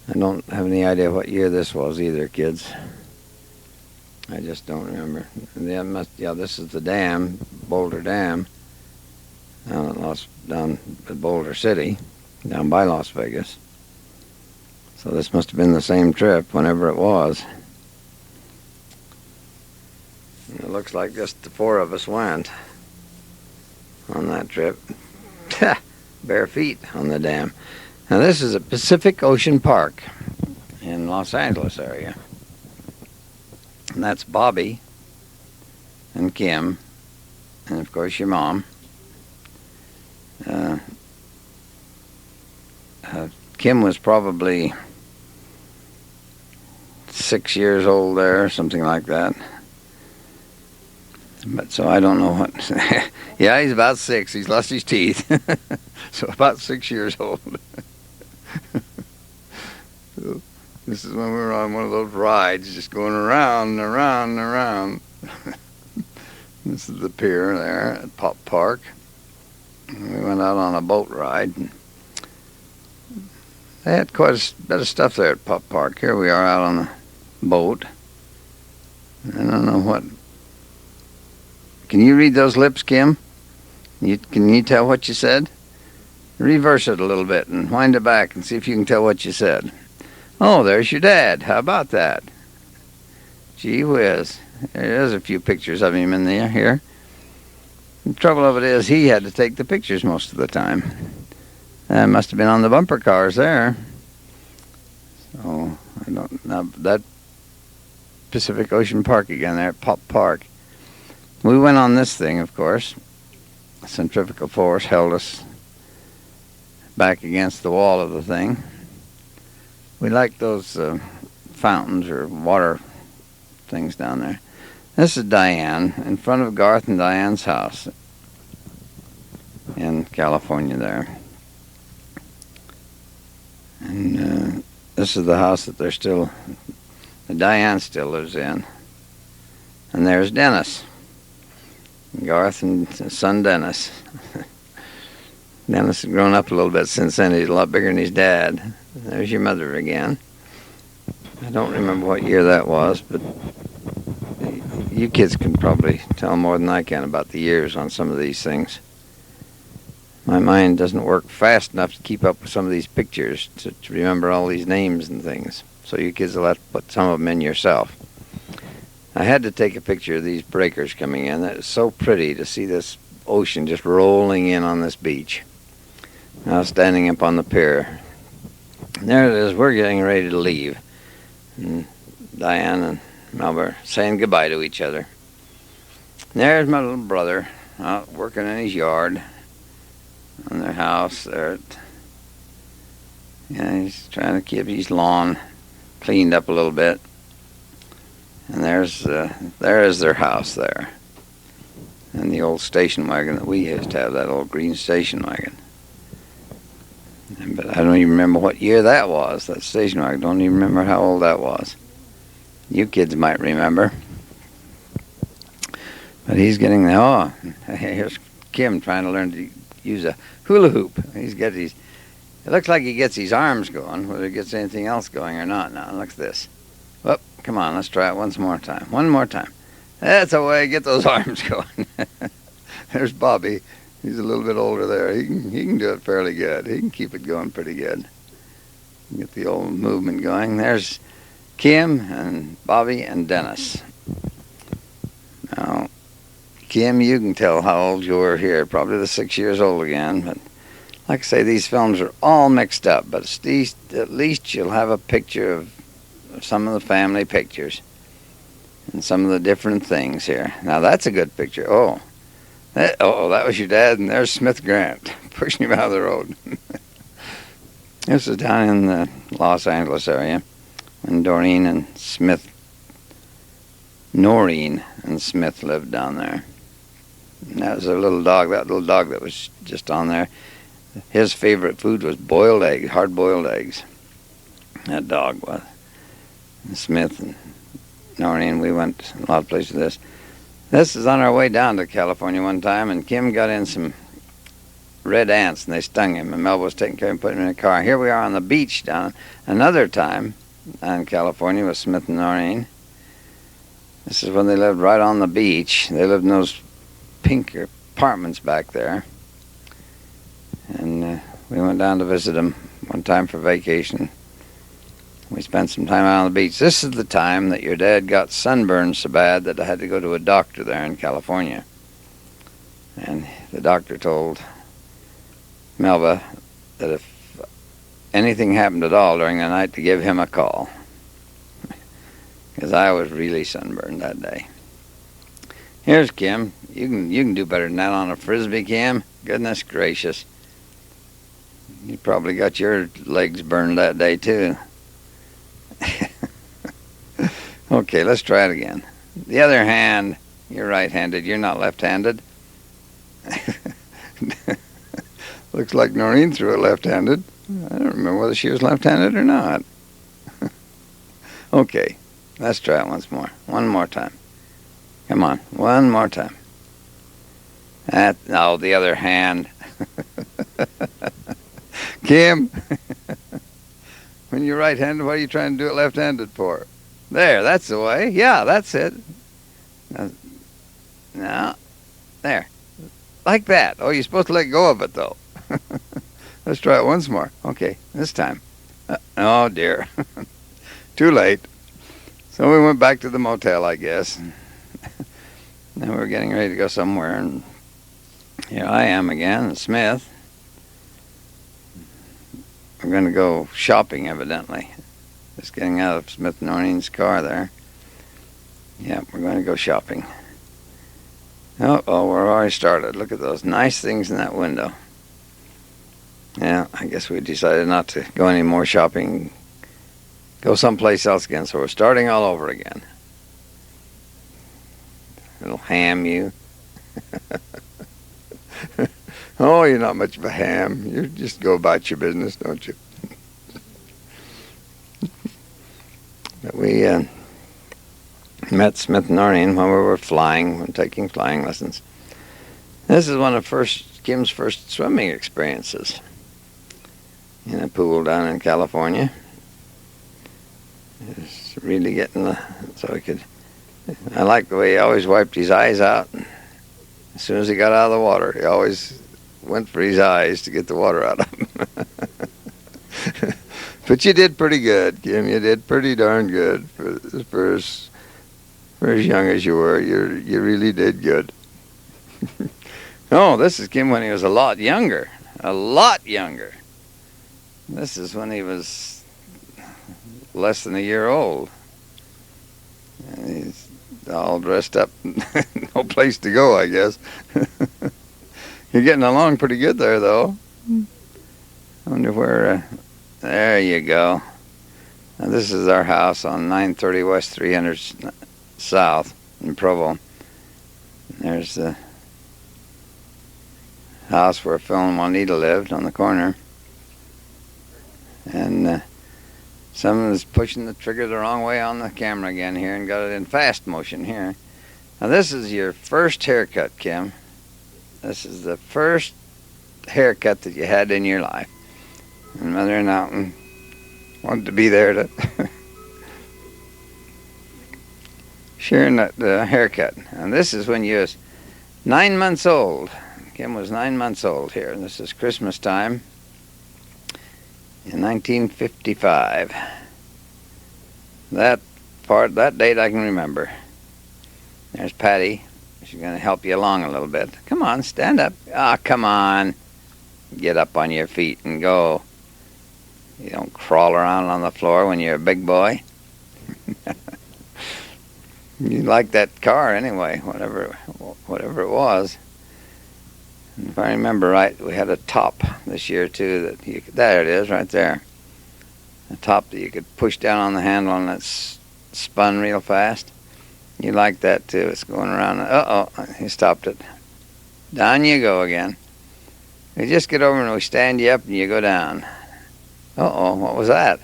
I don't have any idea what year this was either, kids. I just don't remember. This is the dam, Boulder Dam, down at Boulder City, down by Las Vegas. So this must have been the same trip, whenever it was. It looks like just the four of us went on that trip. Bare feet on the dam. Now this is a Pacific Ocean Park in Los Angeles area. And that's Bobby and Kim and of course your mom. Kim was probably 6 years old there, something like that. But so I don't know what. Yeah, he's about 6. He's lost his teeth. So about 6 years old. So this is when we were on one of those rides, just going around and around and around. This is the pier there at Pop Park. And we went out on a boat ride. They had quite a bit of stuff there at Pop Park. Here we are out on the boat. I don't know what. Can you read those lips, Kim? Can you tell what you said? Reverse it a little bit and wind it back and see if you can tell what you said. Oh, there's your dad. How about that? Gee whiz. There's a few pictures of him in there here. The trouble of it is he had to take the pictures most of the time. That must have been on the bumper cars there. So, I don't know. That Pacific Ocean Park again there at Pop Park. We went on this thing, of course. Centrifugal force held us back against the wall of the thing. We like those fountains or water things down there. This is Diane in front of Garth and Diane's house in California there. And This is the house that Diane still lives in. And there's Dennis. Garth and his son Dennis. Dennis has grown up a little bit since then. He's a lot bigger than his dad. There's your mother again. I don't remember what year that was, but you kids can probably tell more than I can about the years on some of these things. My mind doesn't work fast enough to keep up with some of these pictures to remember all these names and things. So you kids will have to put some of them in yourself. I had to take a picture of these breakers coming in. It's so pretty to see this ocean just rolling in on this beach. Now standing up on the pier. And there it is. We're getting ready to leave. And Diane and Melba are saying goodbye to each other. And there's my little brother out working in his yard on their house there. He's trying to keep his lawn cleaned up a little bit. And there is their house there. And the old station wagon that we used to have, that old green station wagon. But I don't even remember what year that was, that station wagon. I don't even remember how old that was. You kids might remember. But he's getting there. Oh, here's Kim trying to learn to use a hula hoop. It looks like he gets his arms going, whether he gets anything else going or not. Now, look at this. Whoop, come on, let's try it once more time. One more time. That's the way, get those arms going. There's Bobby. He's a little bit older there. He can do it fairly good. He can keep it going pretty good. Get the old movement going. There's Kim and Bobby and Dennis. Now, Kim, you can tell how old you were here. Probably the 6 years old again. But like I say, these films are all mixed up. But at least you'll have a picture of some of the family pictures and some of the different things here. Now, that's a good picture. That was your dad, and there's Smith Grant pushing him out of the road. This is down in the Los Angeles area when Noreen and Smith lived down there. And that was their little dog, that was just on there. His favorite food was boiled eggs, hard-boiled eggs. That dog was. And Smith and Noreen, we went a lot of places with this. This is on our way down to California one time, and Kim got in some red ants, and they stung him, and Melba was taking care of him, putting him in a car. Here we are on the beach down another time in California with Smith and Noreen. This is when they lived right on the beach. They lived in those pink apartments back there. And we went down to visit them one time for vacation. We spent some time out on the beach. This is the time that your dad got sunburned so bad that I had to go to a doctor there in California. And the doctor told Melba that if anything happened at all during the night, to give him a call. Because I was really sunburned that day. Here's Kim. You can do better than that on a Frisbee, Kim. Goodness gracious. You probably got your legs burned that day, too. Okay, let's try it again. The other hand, you're right-handed. You're not left-handed. Looks like Noreen threw it left-handed. I don't remember whether she was left-handed or not. Okay, let's try it once more. One more time. Come on, one more time. The other hand. Kim, when you're right-handed, what are you trying to do it left-handed for? There, that's the way. Yeah, that's it. Now, there. Like that. Oh, you're supposed to let go of it, though. Let's try it once more. Okay, this time. Oh, dear. Too late. So we went back to the motel, I guess. Then we were getting ready to go somewhere, and here I am again, Smith. We're going to go shopping, evidently. Just getting out of Smith and Noreen's car there. Yeah, we're going to go shopping. Oh, we're already started. Look at those nice things in that window. Yeah, I guess we decided not to go any more shopping. Go someplace else again, so we're starting all over again. Little ham, you. Oh, you're not much of a ham. You just go about your business, don't you? But we met Smith and Noreen when we were taking flying lessons. This is one of Kim's first swimming experiences in a pool down in California. It's really getting so he could. I like the way he always wiped his eyes out. As soon as he got out of the water, he always went for his eyes to get the water out of him. But you did pretty good, Kim. You did pretty darn good for as young as you were. You really did good. Oh, this is Kim when he was a lot younger. A lot younger. This is when he was less than a year old. And he's all dressed up. No place to go, I guess. You're getting along pretty good there, though. I wonder where... there you go. Now, this is our house on 930 West 300 South in Provo. There's the house where Phil and Juanita lived on the corner. And someone is pushing the trigger the wrong way on the camera again here and got it in fast motion here. Now, this is your first haircut, Kim. This is the first haircut that you had in your life. And Mother and Alton wanted to be there to sharing that haircut. And this is when you was 9 months old. Kim was 9 months old here. And this is Christmas time in 1955. That date I can remember. There's Patty. She's going to help you along a little bit. Come on, stand up. Ah, come on. Get up on your feet and go. You don't crawl around on the floor when you're a big boy. You like that car anyway, whatever it was. And if I remember right, we had a top this year too. There it is, right there. A top that you could push down on the handle and it spun real fast. You like that too. It's going around. Uh-oh, he stopped it. Down you go again. You just get over and we stand you up and you go down. Uh-oh, what was that?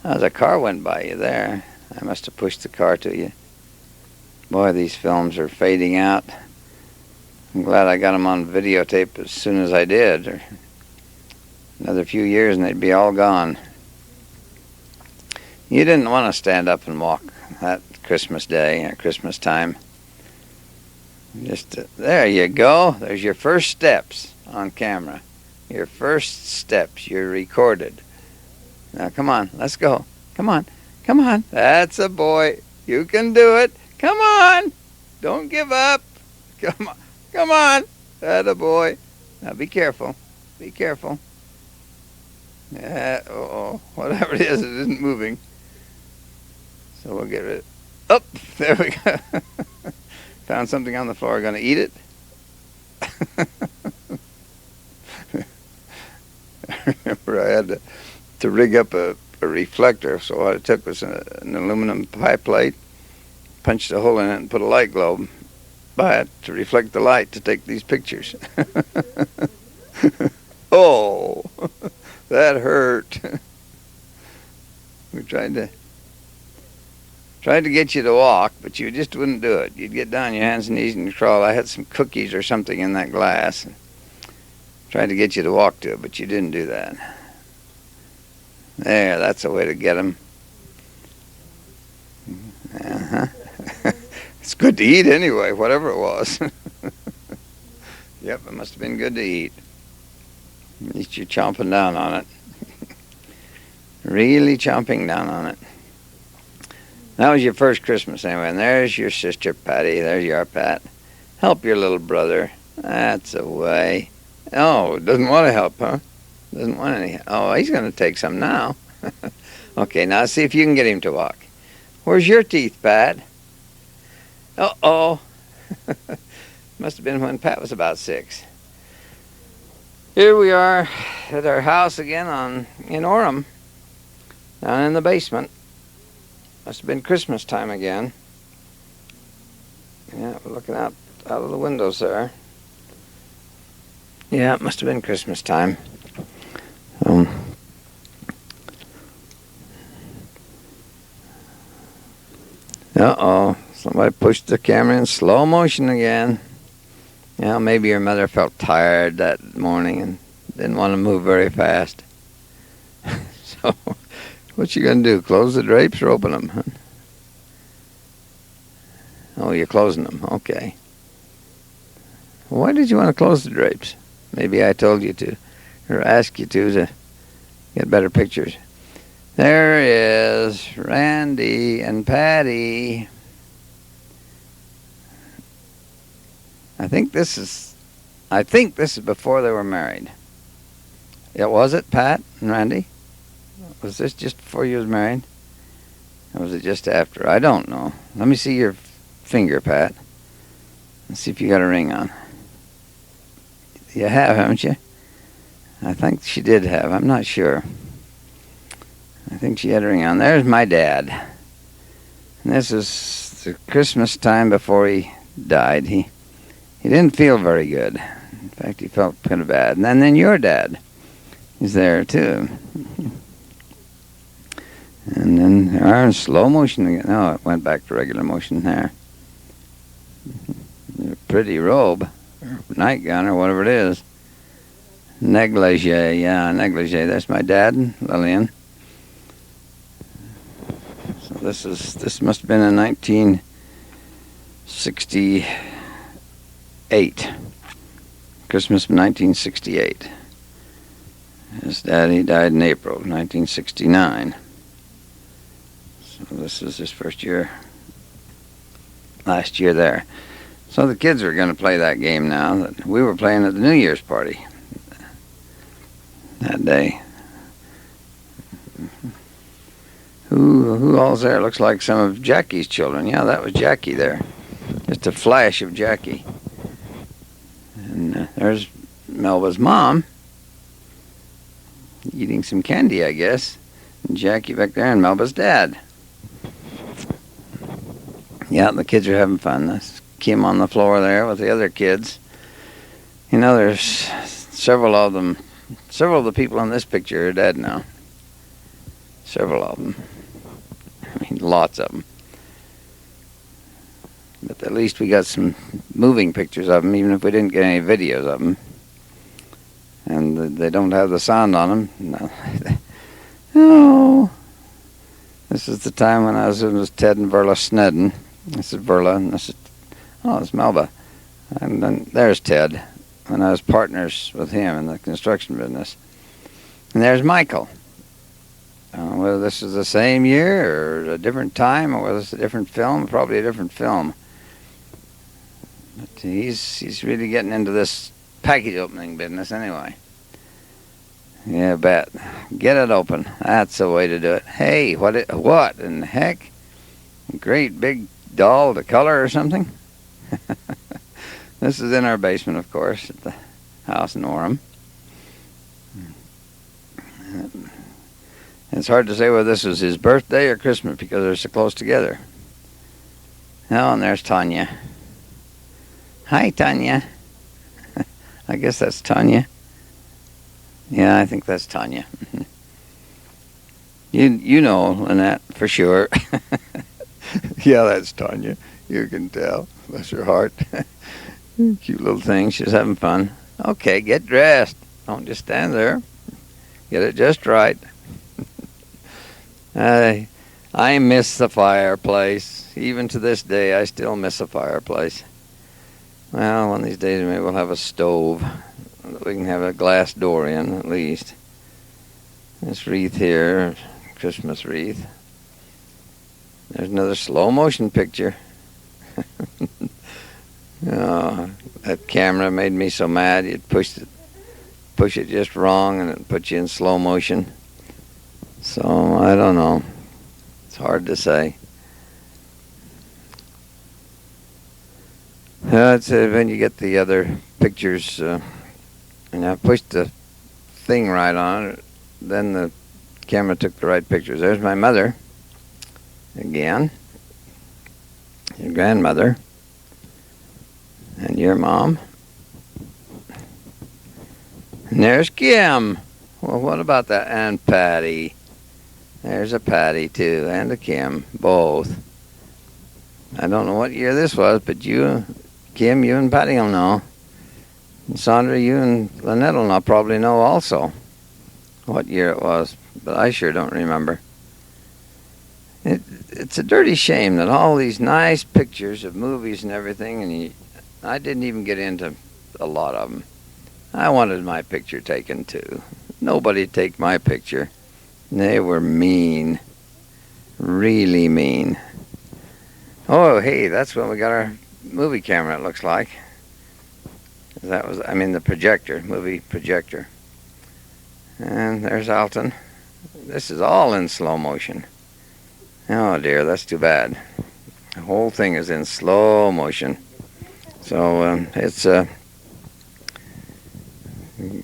Oh, the car went by you there. I must have pushed the car to you. Boy, these films are fading out. I'm glad I got them on videotape as soon as I did. Or another few years and they'd be all gone. You didn't want to stand up and walk that Christmas day or Christmas time. Just there you go. There's your first steps on camera. Your first steps. You're recorded. Now come on, let's go. Come on, come on. That's a boy. You can do it. Come on. Don't give up. Come on, come on. That's a boy. Now be careful. Be careful. Yeah. Uh-oh. Whatever it is, it isn't moving. So we'll get it. Oh, there we go. Found something on the floor. Going to eat it? I remember I had to rig up a reflector. So what I took was an aluminum pie plate, punched a hole in it, and put a light globe by it to reflect the light to take these pictures. Oh, that hurt. We tried to get you to walk, but you just wouldn't do it. You'd get down on your hands and knees and crawl. I had some cookies or something in that glass. Tried to get you to walk to it, but you didn't do that. There, that's a way to get them. Uh-huh. It's good to eat anyway, whatever it was. Yep, it must have been good to eat. At least you're chomping down on it. Really chomping down on it. That was your first Christmas anyway. And there's your sister Patty. There's your Pat. Help your little brother. That's a way. Oh, doesn't want to help, huh? Doesn't want any. Oh, he's going to take some now. Okay, now see if you can get him to walk. Where's your teeth, Pat? Uh-oh. Must have been when Pat was about 6. Here we are at our house again in Orem, down in the basement. Must have been Christmas time again. Yeah, we're looking out of the windows there. Yeah, it must have been Christmas time. Uh-oh. Somebody pushed the camera in slow motion again. Yeah, maybe your mother felt tired that morning and didn't want to move very fast. So, what you gonna do? Close the drapes or open them? Huh? Oh, you're closing them. Okay. Why did you want to close the drapes? Maybe I told you to, or asked you to get better pictures. There is Randy and Patty. I think this is before they were married. Yeah, was it, Pat and Randy? Was this just before you was married? Or was it just after? I don't know. Let me see your finger, Pat. Let's see if you got a ring on. You have, haven't you? I think she did have. I'm not sure. I think she had a ring on. There's my dad. And this is the Christmas time before he died. He didn't feel very good. In fact, he felt kind of bad. And then your dad. He's there, too. And then they are in slow motion again. No, it went back to regular motion there. Pretty robe, or nightgown, or whatever it is. Negligee, yeah, negligee. That's my dad and Lillian. So this must have been in 1968. Christmas of 1968. His daddy died in April of 1969. So this is his first year, last year there. So the kids are going to play that game now that we were playing at the New Year's party that day. Who all's there? Looks like some of Jackie's children. Yeah, that was Jackie there. Just a flash of Jackie. And there's Melba's mom eating some candy, I guess. And Jackie back there and Melba's dad. Yeah, the kids are having fun. That's Kim on the floor there with the other kids. You know, there's several of them. Several of the people in this picture are dead now. Several of them. I mean, lots of them. But at least we got some moving pictures of them, even if we didn't get any videos of them. And they don't have the sound on them. No. Oh. This is the time when I was with Ted and Verla Snedden. This is Verla, and this is, it's Melba. And then there's Ted, when I was partners with him in the construction business. And there's Michael. Whether this is the same year or a different time, or whether it's a different film, probably a different film. But he's really getting into this package opening business anyway. Yeah, bet. Get it open. That's the way to do it. Hey, what in the heck? Great big doll to color or something? This is in our basement, of course, at the house in Orem. It's hard to say whether this was his birthday or Christmas because they're so close together. Oh, and there's Tanya. Hi, Tanya. I guess that's Tanya. Yeah, I think that's Tanya. You know Lynette for sure. Yeah, that's Tanya. You can tell. Bless her heart. Cute little thing. She's having fun. Okay, get dressed. Don't just stand there. Get it just right. I miss the fireplace. Even to this day, I still miss a fireplace. Well, one of these days maybe we'll have a stove that we can have a glass door in, at least. This wreath here, Christmas wreath. There's another slow motion picture. Oh, that camera made me so mad. You'd push it just wrong, and it put you in slow motion. So I don't know. It's hard to say. It's when you get the other pictures, and I pushed the thing right on it, then the camera took the right pictures. There's my mother again, your grandmother, and your mom. And there's Kim. Well, what about that? And Patty. There's a Patty, too, and a Kim, both. I don't know what year this was, but you, Kim, you and Patty will know. And Sandra, you and Lynette will probably know also what year it was, but I sure don't remember. It's a dirty shame that all these nice pictures of movies and everything, and I didn't even get into a lot of them. I wanted my picture taken too. Nobody take my picture. They were mean. Really mean. Oh, hey, that's when we got our movie camera, it looks like. That was, I mean, the projector, movie projector. And there's Alton. This is all in slow motion. Oh dear, that's too bad. The whole thing is in slow motion. So it's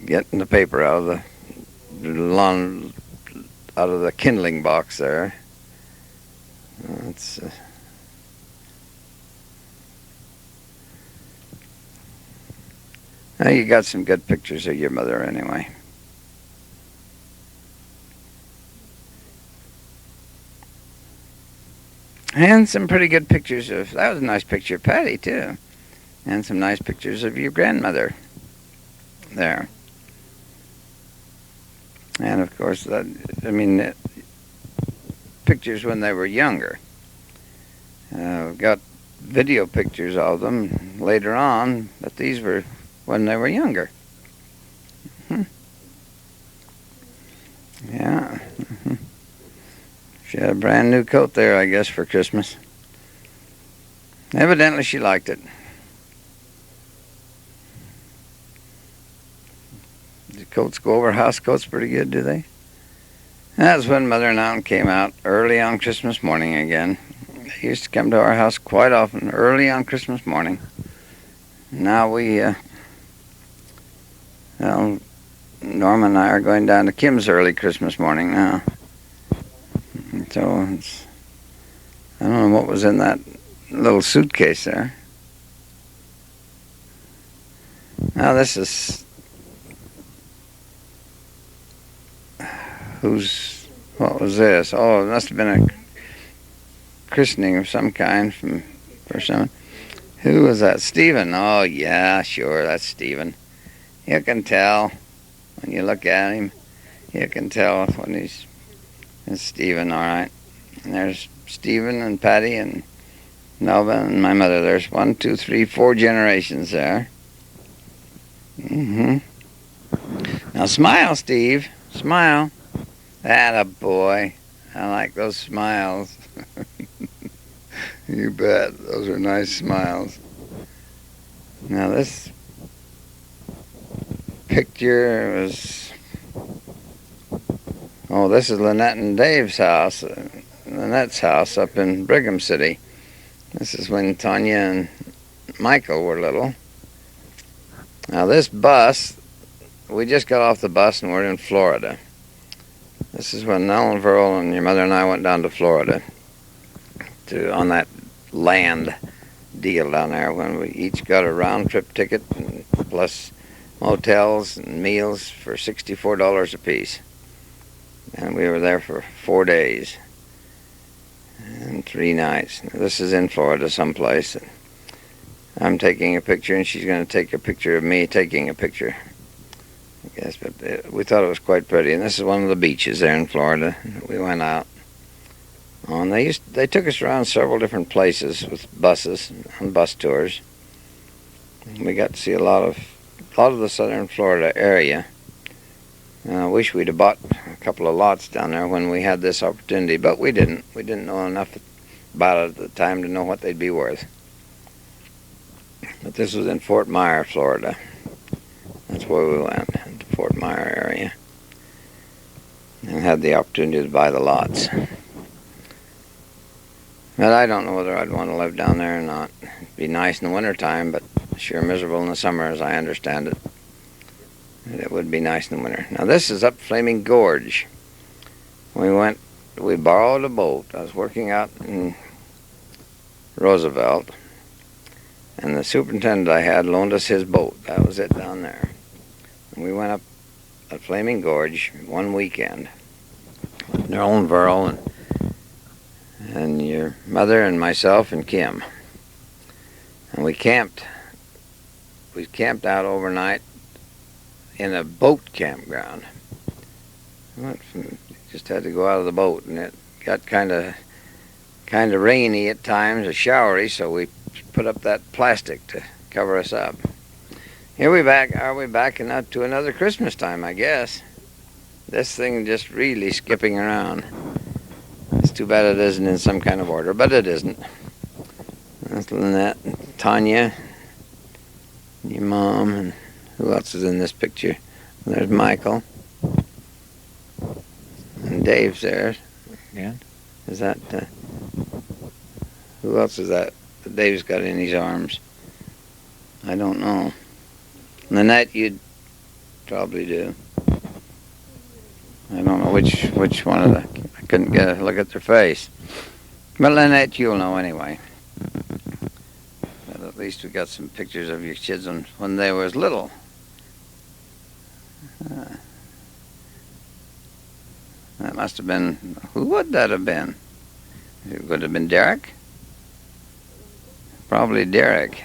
getting the paper out of the kindling box there. It's you got some good pictures of your mother anyway. And some pretty good pictures of, that was a nice picture of Patty too. And some nice pictures of your grandmother there. And of course, pictures when they were younger. We've got video pictures of them later on, but these were when they were younger. Yeah. She had a brand new coat there, I guess, for Christmas. Evidently she liked it. Do coats go over house coats pretty good, do they? That's when Mother and Alton came out early on Christmas morning again. They used to come to our house quite often, early on Christmas morning. Now Norma and I are going down to Kim's early Christmas morning now. So I don't know what was in that little suitcase there. Now this is what was this? Oh, it must have been a christening of some kind for someone. Who was that? Stephen. Oh yeah, sure, that's Stephen. You can tell when you look at him. You can tell when it's Stephen, all right. And there's Stephen and Patty and Melva and my mother. There's 1, 2, 3, 4 generations there. Now smile, Steve. Smile. Atta boy. I like those smiles. You bet. Those are nice smiles. Now this picture was... Oh, this is Lynette and Dave's house. Lynette's house up in Brigham City. This is when Tanya and Michael were little. Now this bus, we just got off the bus and we're in Florida. This is when Ellen Verl and your mother and I went down to Florida on that land deal down there, when we each got a round trip ticket and plus motels and meals for $64 a piece. And we were there for 4 days and 3 nights. Now, this is in Florida someplace. I'm taking a picture and she's going to take a picture of me taking a picture, I guess. But we thought it was quite pretty. And this is one of the beaches there in Florida. We went out. And they took us around several different places with buses on bus tours. We got to see a lot of the southern Florida area. I wish we'd have bought a couple of lots down there when we had this opportunity, but we didn't. We didn't know enough about it at the time to know what they'd be worth. But this was in Fort Myer, Florida. That's where we went, the Fort Myer area, and had the opportunity to buy the lots. But I don't know whether I'd want to live down there or not. It'd be nice in the wintertime, but sure miserable in the summer, as I understand it. And it would be nice in the winter. Now this is up Flaming Gorge. We borrowed a boat. I was working out in Roosevelt, and the superintendent I had loaned us his boat. That was it down there. And we went up at Flaming Gorge one weekend. Their own Verl and your mother and myself and Kim. And we camped out overnight in a boat campground. Just had to go out of the boat, and it got kind of rainy at times, or showery, so we put up that plastic to cover us up. Here we are we back and up to another Christmas time, I guess. This thing just really skipping around. It's too bad it isn't in some kind of order, but it isn't. That's Lynette, and Tanya, and your mom, and who else is in this picture? There's Michael. And Dave's there. Yeah. Is that, who else is that Dave's got in his arms? I don't know. Lynette, you'd probably do. I don't know which one of the, I couldn't get a look at their face. But Lynette, you'll know anyway. But at least we got some pictures of your kids when they was little. That must have been, who would that have been? It would have been Derek? Probably Derek.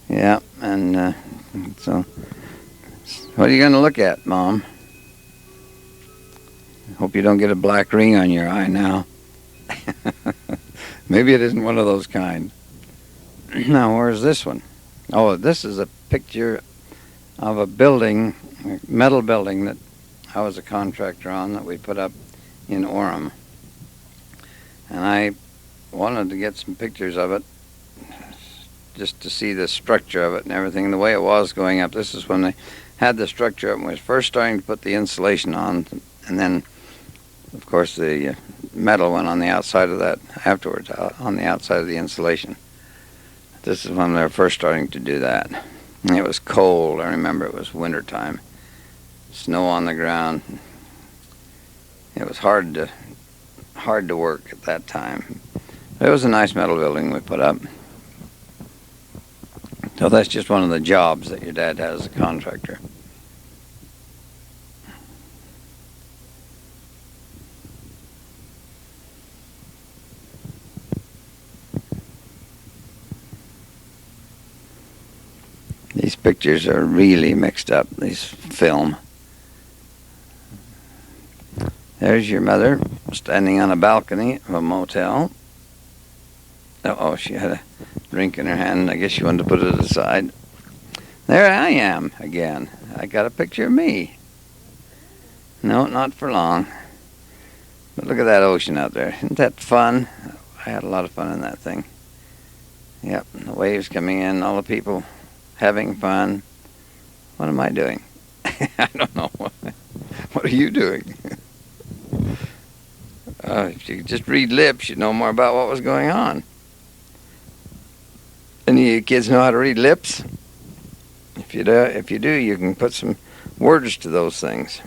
Yeah, and so, what are you going to look at, Mom? Hope you don't get a black ring on your eye now. Maybe it isn't one of those kind. Now, where's this one? Oh, this is a picture of a building, a metal building that I was a contractor on that we put up in Orem. And I wanted to get some pictures of it just to see the structure of it and everything, the way it was going up. This is when they had the structure up and was first starting to put the insulation on, and then, of course, the metal went on the outside of that afterwards, on the outside of the insulation. This is when they were first starting to do that. And it was cold. I remember it was winter time. Snow on the ground. It was hard to work at that time. But it was a nice metal building we put up. So that's just one of the jobs that your dad had as a contractor. These pictures are really mixed up, these film. There's your mother standing on a balcony of a motel. Oh, she had a drink in her hand. I guess she wanted to put it aside. There I am again. I got a picture of me. No, not for long. But look at that ocean out there. Isn't that fun? I had a lot of fun in that thing. Yep, the waves coming in, all the people having fun. What am I doing? I don't know. What are you doing? If you could just read lips, you'd know more about what was going on. Any of you kids know how to read lips? If you do, you can put some words to those things.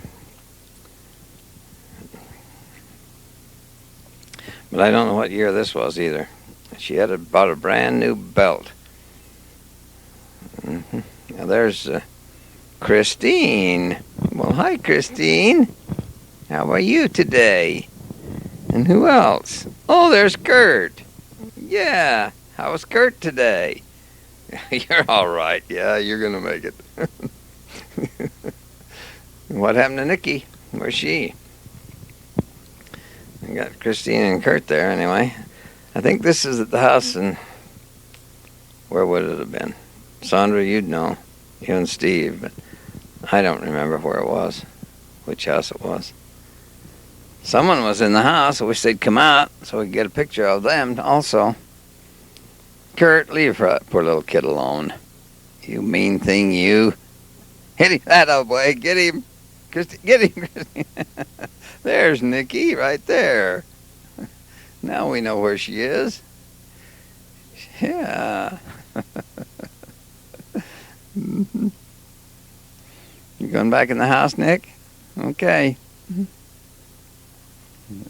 But I don't know what year this was either. She had bought a brand new belt. Now there's Christine. Well, hi, Christine. How are you today? And who else? Oh, there's Kurt. Yeah. How was Kurt today? You're all right. Yeah, you're going to make it. What happened to Nikki? Where's she? I got Christine and Kurt there anyway. I think this is at the house, and where would it have been? Sandra, you'd know. You and Steve, but I don't remember where it was, which house it was. Someone was in the house. I wish they'd come out so we could get a picture of them also. Kurt, leave her poor little kid alone. You mean thing, you. Hit him. That old boy. Get him. Get him, Christine. There's Nikki right there. Now we know where she is. Yeah. You going back in the house, Nick? Okay.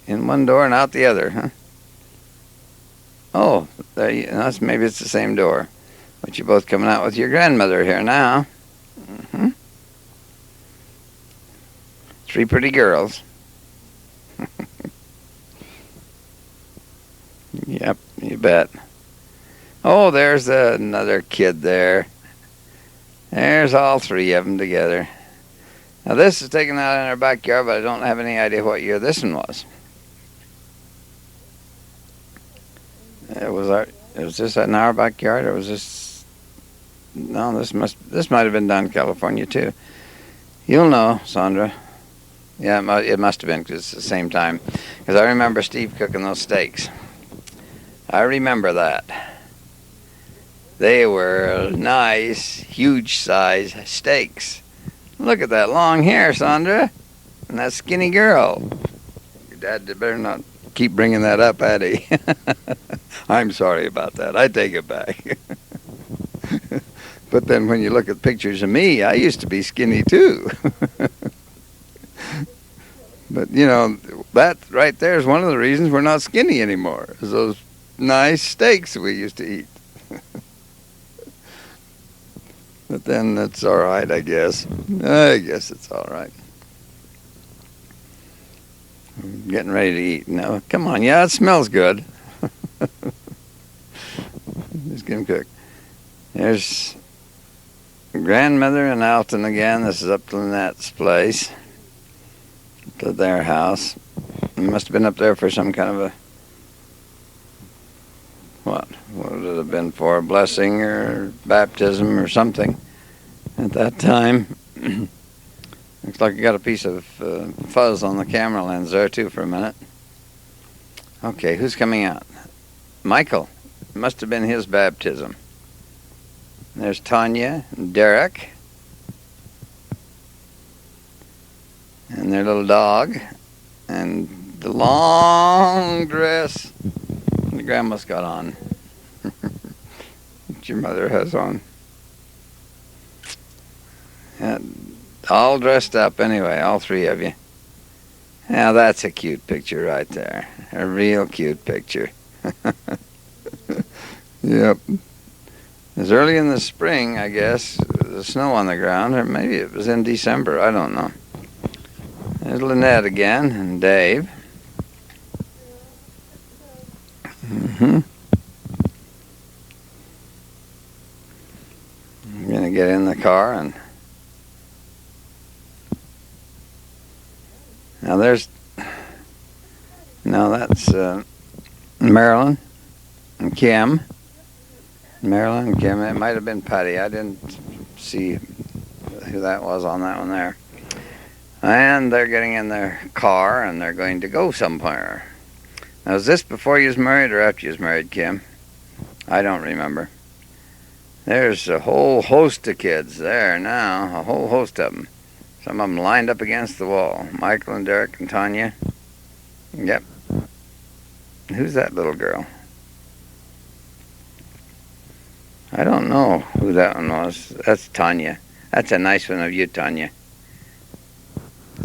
In one door and out the other, huh? Oh, maybe it's the same door. But you're both coming out with your grandmother here now. Mm-hmm. 3 pretty girls. You bet. Oh, there's another kid there. There's all three of them together. Now this is taken out in our backyard, but I don't have any idea what year this one was. Was this in our backyard, or was this? No, this might have been down in California too. You'll know, Sandra. Yeah, it must have been, because it's the same time. Because I remember Steve cooking those steaks. I remember that. They were nice, huge size steaks. Look at that long hair, Sandra, and that skinny girl. Your dad better not keep bringing that up, Addie. I'm sorry about that. I take it back. But then when you look at pictures of me, I used to be skinny too. But, you know, that right there is one of the reasons we're not skinny anymore, is those nice steaks we used to eat. But then that's all right, I guess. I guess it's all right. I'm getting ready to eat now. Come on, yeah, it smells good. Just getting cooked. There's grandmother and Alton again. This is up to Lynette's place, to their house. It must have been up there for some kind of a, what would it have been for? A blessing or baptism or something at that time. Looks like you got a piece of fuzz on the camera lens there too for a minute. Okay, who's coming out? Michael. It must have been his baptism. There's Tanya and Derek and their little dog and the long dress the grandma's got on. That your mother has on. And all dressed up anyway, all three of you. Now that's a cute picture right there. A real cute picture. Yep. It was early in the spring, I guess. The snow on the ground, or maybe it was in December. I don't know. There's Lynette again, and Dave. I'm going to get in the car and... Now there's... No, that's Marilyn and Kim. Marilyn and Kim. It might have been Patty. I didn't see who that was on that one there. And they're getting in their car and they're going to go somewhere. Now, was this before you was married or after you was married, Kim? I don't remember. There's a whole host of kids there now. A whole host of them. Some of them lined up against the wall. Michael and Derek and Tanya. Yep. Who's that little girl? I don't know who that one was. That's Tanya. That's a nice one of you, Tanya.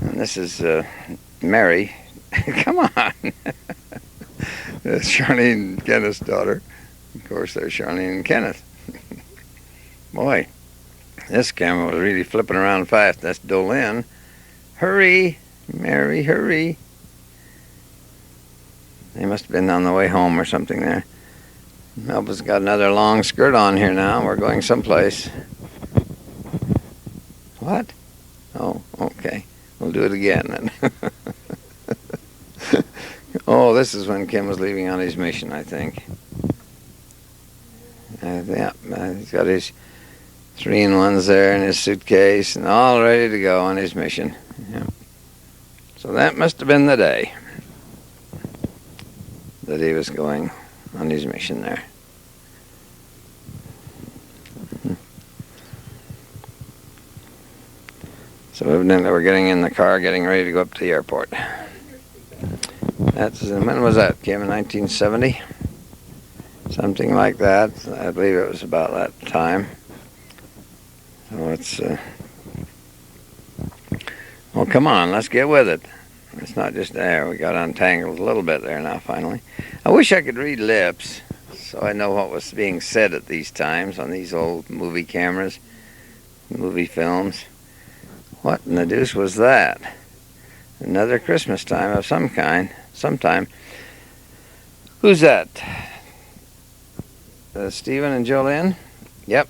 And this is Mary. Come on. That's Charlene and Kenneth's daughter. Of course, there's Charlene and Kenneth. Boy, this camera was really flipping around fast. That's Dolin. Hurry, Mary, hurry. They must have been on the way home or something there. Melba's got another long skirt on here now. We're going someplace. What? Oh, okay. We'll do it again then. Oh, this is when Kim was leaving on his mission, I think. Yeah, he's got his 3-in-1s there in his suitcase and all ready to go on his mission. Yeah. So that must have been the day that he was going on his mission there. So evidently we're getting in the car, getting ready to go up to the airport. When was that, Kim? In 1970? Something like that. I believe it was about that time. So it's... well, come on, let's get with it. It's not just there. We got untangled a little bit there now, finally. I wish I could read lips, so I know what was being said at these times on these old movie cameras, movie films. What in the deuce was that? Another Christmas time of some kind, sometime. Who's that? Stephen and Jolene? Yep.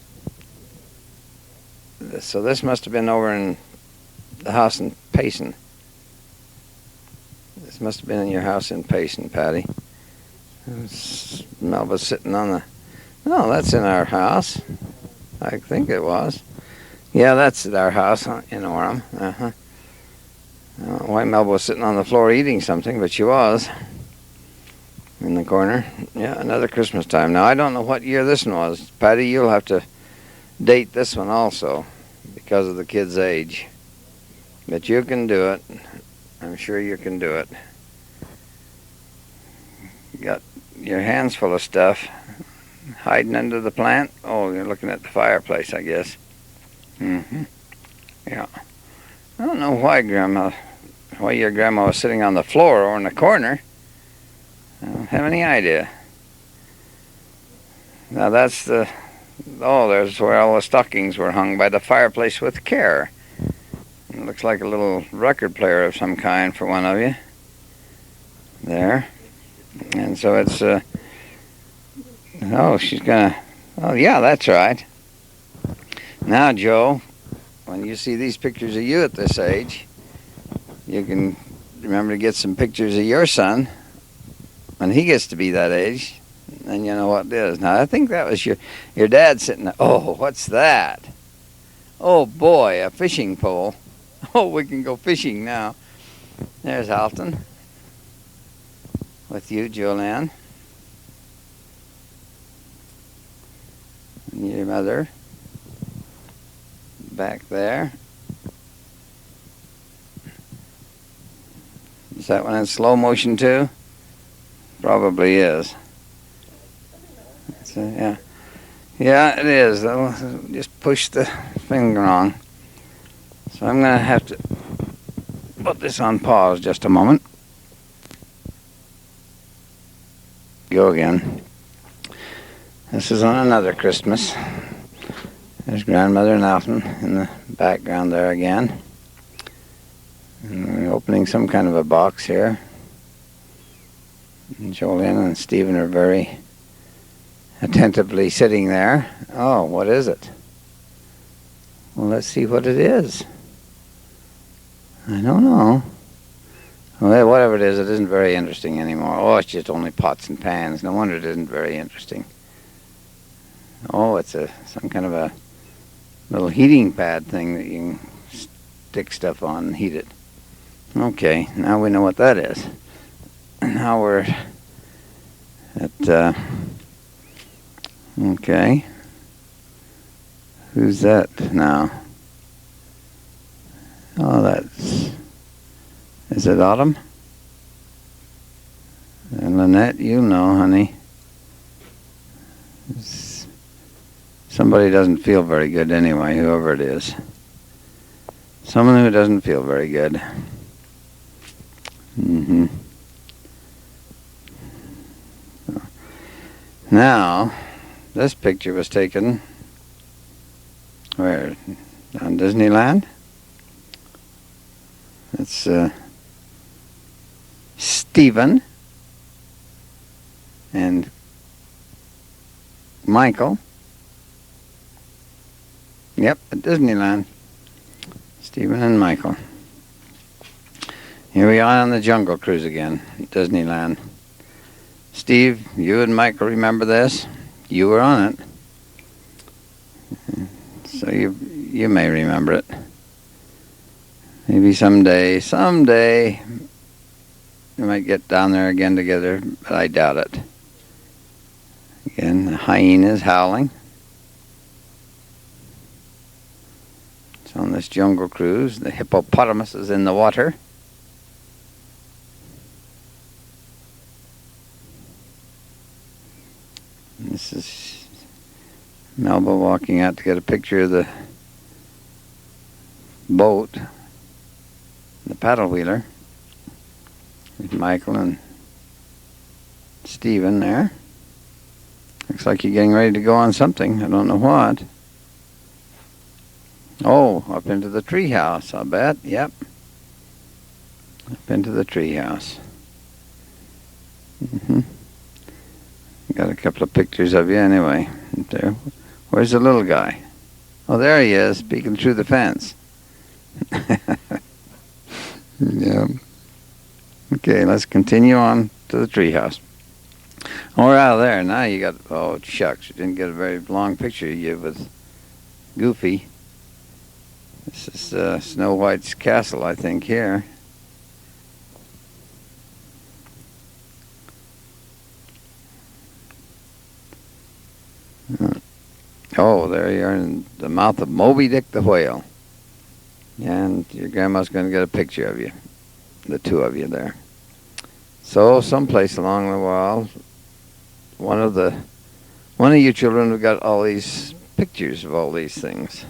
So this must have been over in the house in Payson. This must have been in your house in Payson, Patty. Melba's sitting on the... No, that's in our house. I think it was. Yeah, that's at our house in Orem. Uh-huh. I don't know why Melba was sitting on the floor eating something, but she was. In the corner. Yeah, another Christmas time. Now, I don't know what year this one was. Patty, you'll have to date this one also because of the kid's age. But you can do it. I'm sure you can do it. You got your hands full of stuff. Hiding under the plant? Oh, you're looking at the fireplace, I guess. Mm-hmm. Yeah. I don't know why your grandma was sitting on the floor or in the corner. I don't have any idea. Now that's the... Oh, there's where all the stockings were hung by the fireplace with care. It looks like a little record player of some kind for one of you. There. And so it's... Oh, she's gonna... Oh, yeah, that's right. Now, Joe, when you see these pictures of you at this age, you can remember to get some pictures of your son when he gets to be that age, then you know what it is. Now, I think that was your dad sitting there. Oh, what's that? Oh, boy, a fishing pole. Oh, we can go fishing now. There's Alton with you, Joanne. And your mother back there. Is that one in slow motion too? Probably is. Yeah. Yeah, it is. I'll just push the finger on. So I'm going to have to put this on pause just a moment. Go again. This is on another Christmas. There's grandmother and Alton in the background there again. And we're opening some kind of a box here. And Jolene and Stephen are very attentively sitting there. Oh, what is it? Well, let's see what it is. I don't know. Well, whatever it is, it isn't very interesting anymore. Oh, it's just only pots and pans. No wonder it isn't very interesting. Oh, it's some kind of a little heating pad thing that you can stick stuff on and heat it. Okay, now we know what that is. Now we're at... Okay. Who's that now? Oh, that's... Is it Autumn? And Lynette, you know, honey. Somebody doesn't feel very good anyway, whoever it is. Someone who doesn't feel very good. Mm-hmm. Now, this picture was taken where? On Disneyland? It's Stephen and Michael. Yep, at Disneyland. Stephen and Michael. Here we are on the Jungle Cruise again, at Disneyland. Steve, you and Michael remember this? You were on it. So you may remember it. Maybe someday we might get down there again together, but I doubt it. Again, the hyenas howling. It's on this Jungle Cruise. The hippopotamus is in the water. This is Melba walking out to get a picture of the boat, the paddle wheeler, with Michael and Stephen there. Looks like you're getting ready to go on something. I don't know what. Oh, up into the treehouse, I bet. Yep. Up into the treehouse. Mm-hmm. Got a couple of pictures of you anyway. There. Where's the little guy? Oh, there he is, peeking through the fence. Yeah. Okay, let's continue on to the treehouse. Oh, we're out of there. Now you got, oh, shucks. You didn't get a very long picture of you with Goofy. This is Snow White's castle, I think, here. Oh, there you are in the mouth of Moby Dick the whale. And your grandma's going to get a picture of you, the two of you there. So, someplace along the wall, one of you children have got all these pictures of all these things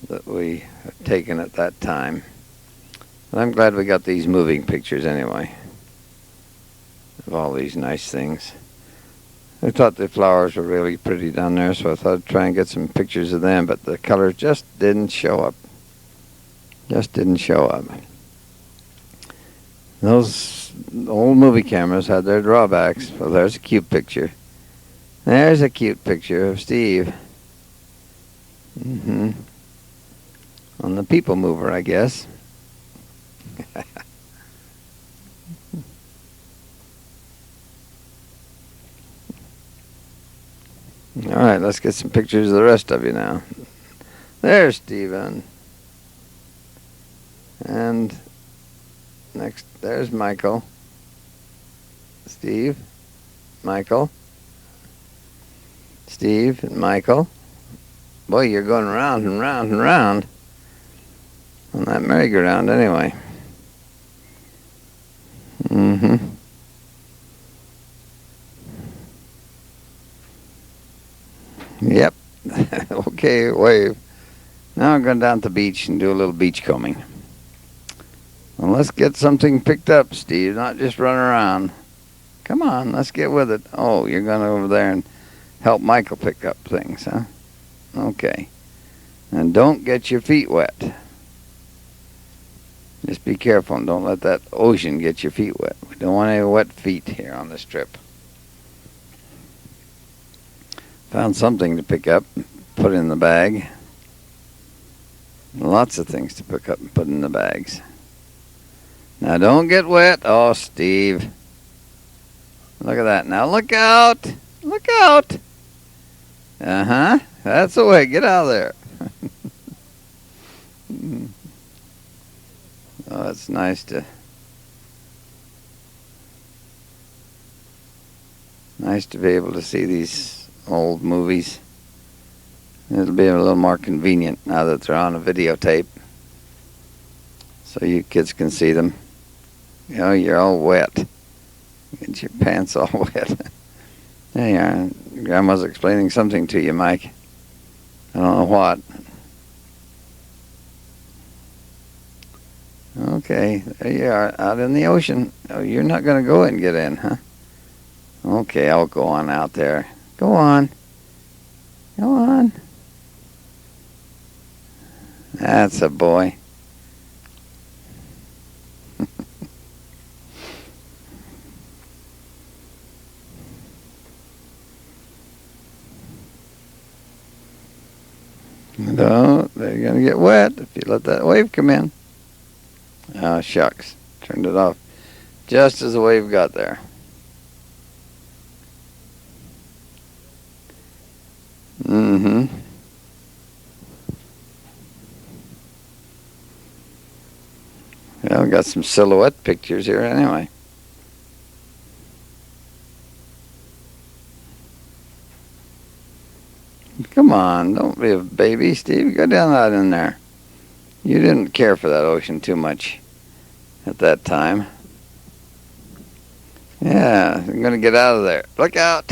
that we had taken at that time. And I'm glad we got these moving pictures anyway, of all these nice things. I thought the flowers were really pretty down there, so I thought I'd try and get some pictures of them, but the color just didn't show up. Just didn't show up. Those old movie cameras had their drawbacks. Well, there's a cute picture. There's a cute picture of Steve. On the people mover, I guess. All right, let's get some pictures of the rest of you now. There's Stephen. And next, there's Michael. Steve. Michael. Steve and Michael. Boy, you're going round and round and round on that merry-go-round anyway. Yep. Okay, wave. Now I'm going down to the beach and do a little beach combing. Well, let's get something picked up, Steve, not just run around. Come on, let's get with it. Oh, you're going over there and help Michael pick up things, huh? Okay. And don't get your feet wet. Just be careful and don't let that ocean get your feet wet. We don't want any wet feet here on this trip. Found something to pick up, put in the bag. Lots of things to pick up and put in the bags. Now don't get wet. Oh, Steve. Look at that. Now look out. Look out. Uh-huh. That's the way. Get out of there. Oh, it's nice to be able to see these old movies. It'll be a little more convenient now that they're on a videotape, so you kids can see them. You know, you're all wet. Get your pants all wet. There you are. Grandma's explaining something to you, Mike. I don't know what. Okay, there you are, out in the ocean. Oh, you're not going to go and get in, huh? Okay, I'll go on out there. Go on. Go on. That's a boy. No, they're going to get wet if you let that wave come in. Oh, shucks. Turned it off just as the wave got there. Well, we got some silhouette pictures here anyway. Come on, don't be a baby, Steve. Go down out in there. You didn't care for that ocean too much at that time. Yeah, I'm going to get out of there. Look out.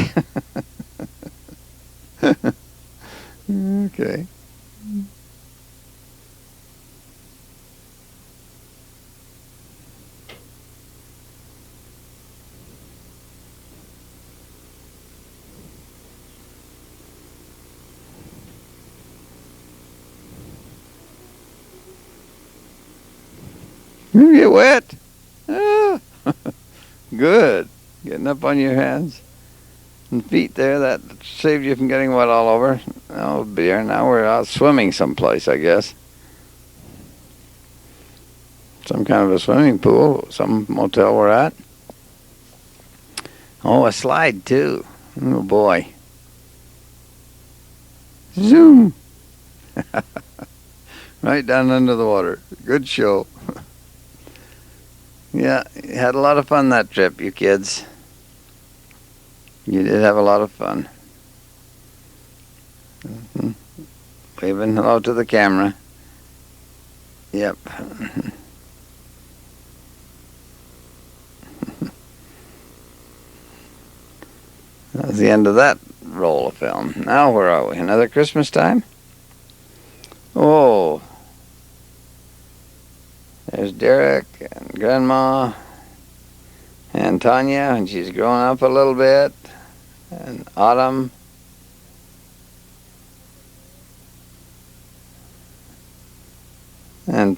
Okay. You get wet. Ah. Good. Getting up on your hands. and feet there. That saved you from getting wet all over. Oh dear, now we're out swimming someplace, I guess. Some kind of a swimming pool, some motel we're at. Oh, a slide too. Oh boy. Zoom. Right down under the water. Good show. Yeah, you had a lot of fun that trip, you kids. You did have a lot of fun. Mm-hmm. Waving hello to the camera. Yep. That's the end of that roll of film. Now where are we? Another Christmas time? Oh. There's Derek and Grandma and Tanya, and she's grown up a little bit. And Autumn. And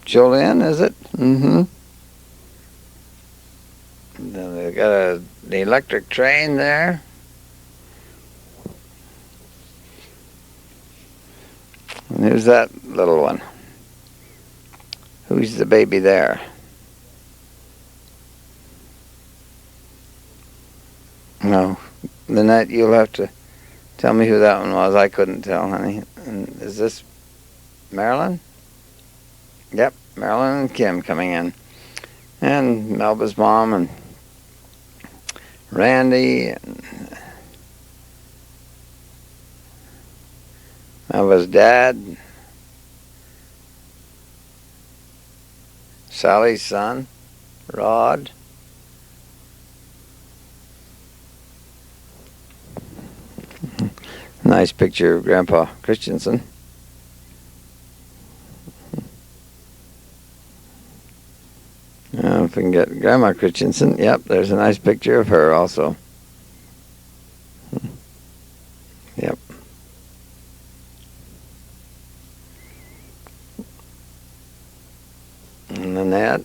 Jolene, is it? Mm-hmm. Then they've got the electric train there. And who's that little one? Who's the baby there? No. Lynette, you'll have to tell me who that one was. I couldn't tell, honey. And is this Marilyn? Yep, Marilyn and Kim coming in. And Melba's mom and Randy and Melba's dad. Sally's son, Rod. Nice picture of Grandpa Christensen. If we can get Grandma Christensen, yep, there's a nice picture of her also. Yep. And Nanette.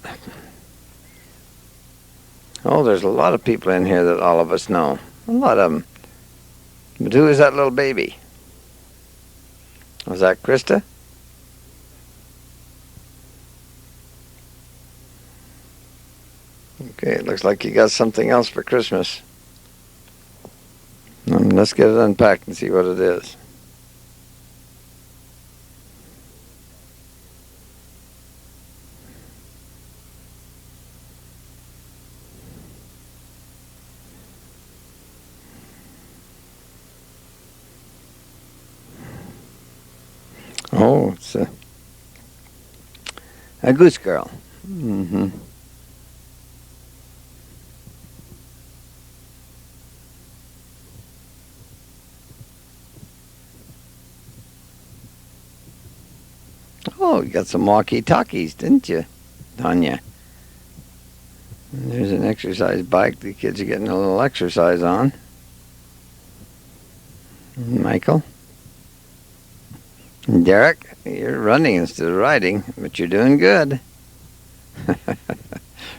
Oh, there's a lot of people in here that all of us know. A lot of them. But who is that little baby? Was that Krista? Okay, it looks like you got something else for Christmas. Let's get it unpacked and see what it is. Oh, it's a goose girl. Mm-hmm. Oh, you got some walkie-talkies, didn't you, Tanya? And there's an exercise bike. The kids are getting a little exercise on. Michael. And Derek, you're running instead of riding, but you're doing good.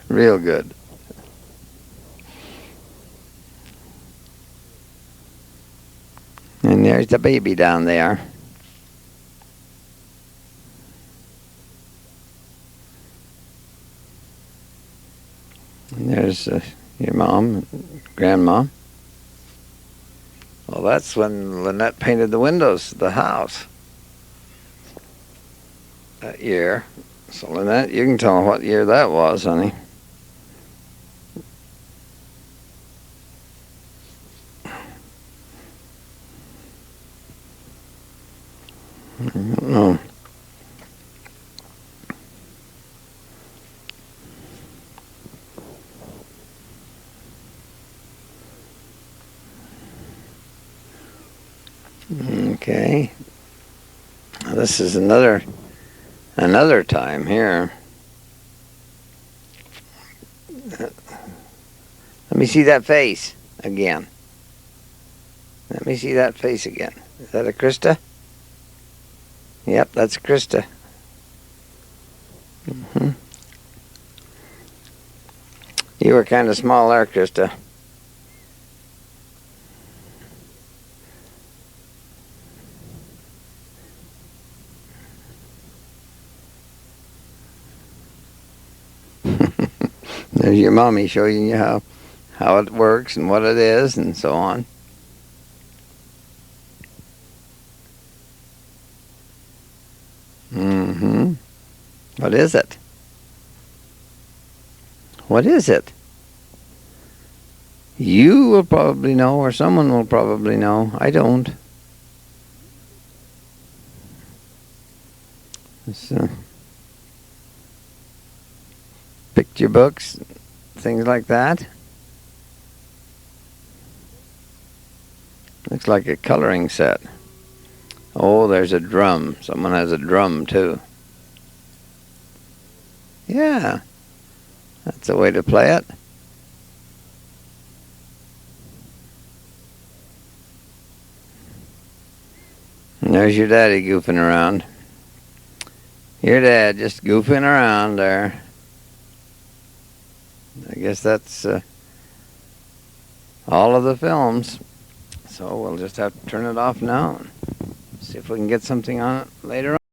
Real good. And there's the baby down there. And there's your mom and grandma. Well, that's when Lynette painted the windows of the house that year. So, Lynette, you can tell them what year that was, honey. I don't know. Okay. This is another time here. Let me see that face again. Let me see that face again. Is that a Krista? Yep, that's Krista. Mm-hmm. You were kind of small there, Krista. There's your mommy showing you how it works and what it is and so on. Mm-hmm. What is it? What is it? You will probably know, or someone will probably know. I don't. It's, picture books, things like that. Looks like a coloring set. Oh, there's a drum. Someone has a drum too. Yeah, that's a way to play it. And there's your daddy goofing around. Your dad just goofing around there. I guess that's all of the films. So we'll just have to turn it off now and see if we can get something on it later on.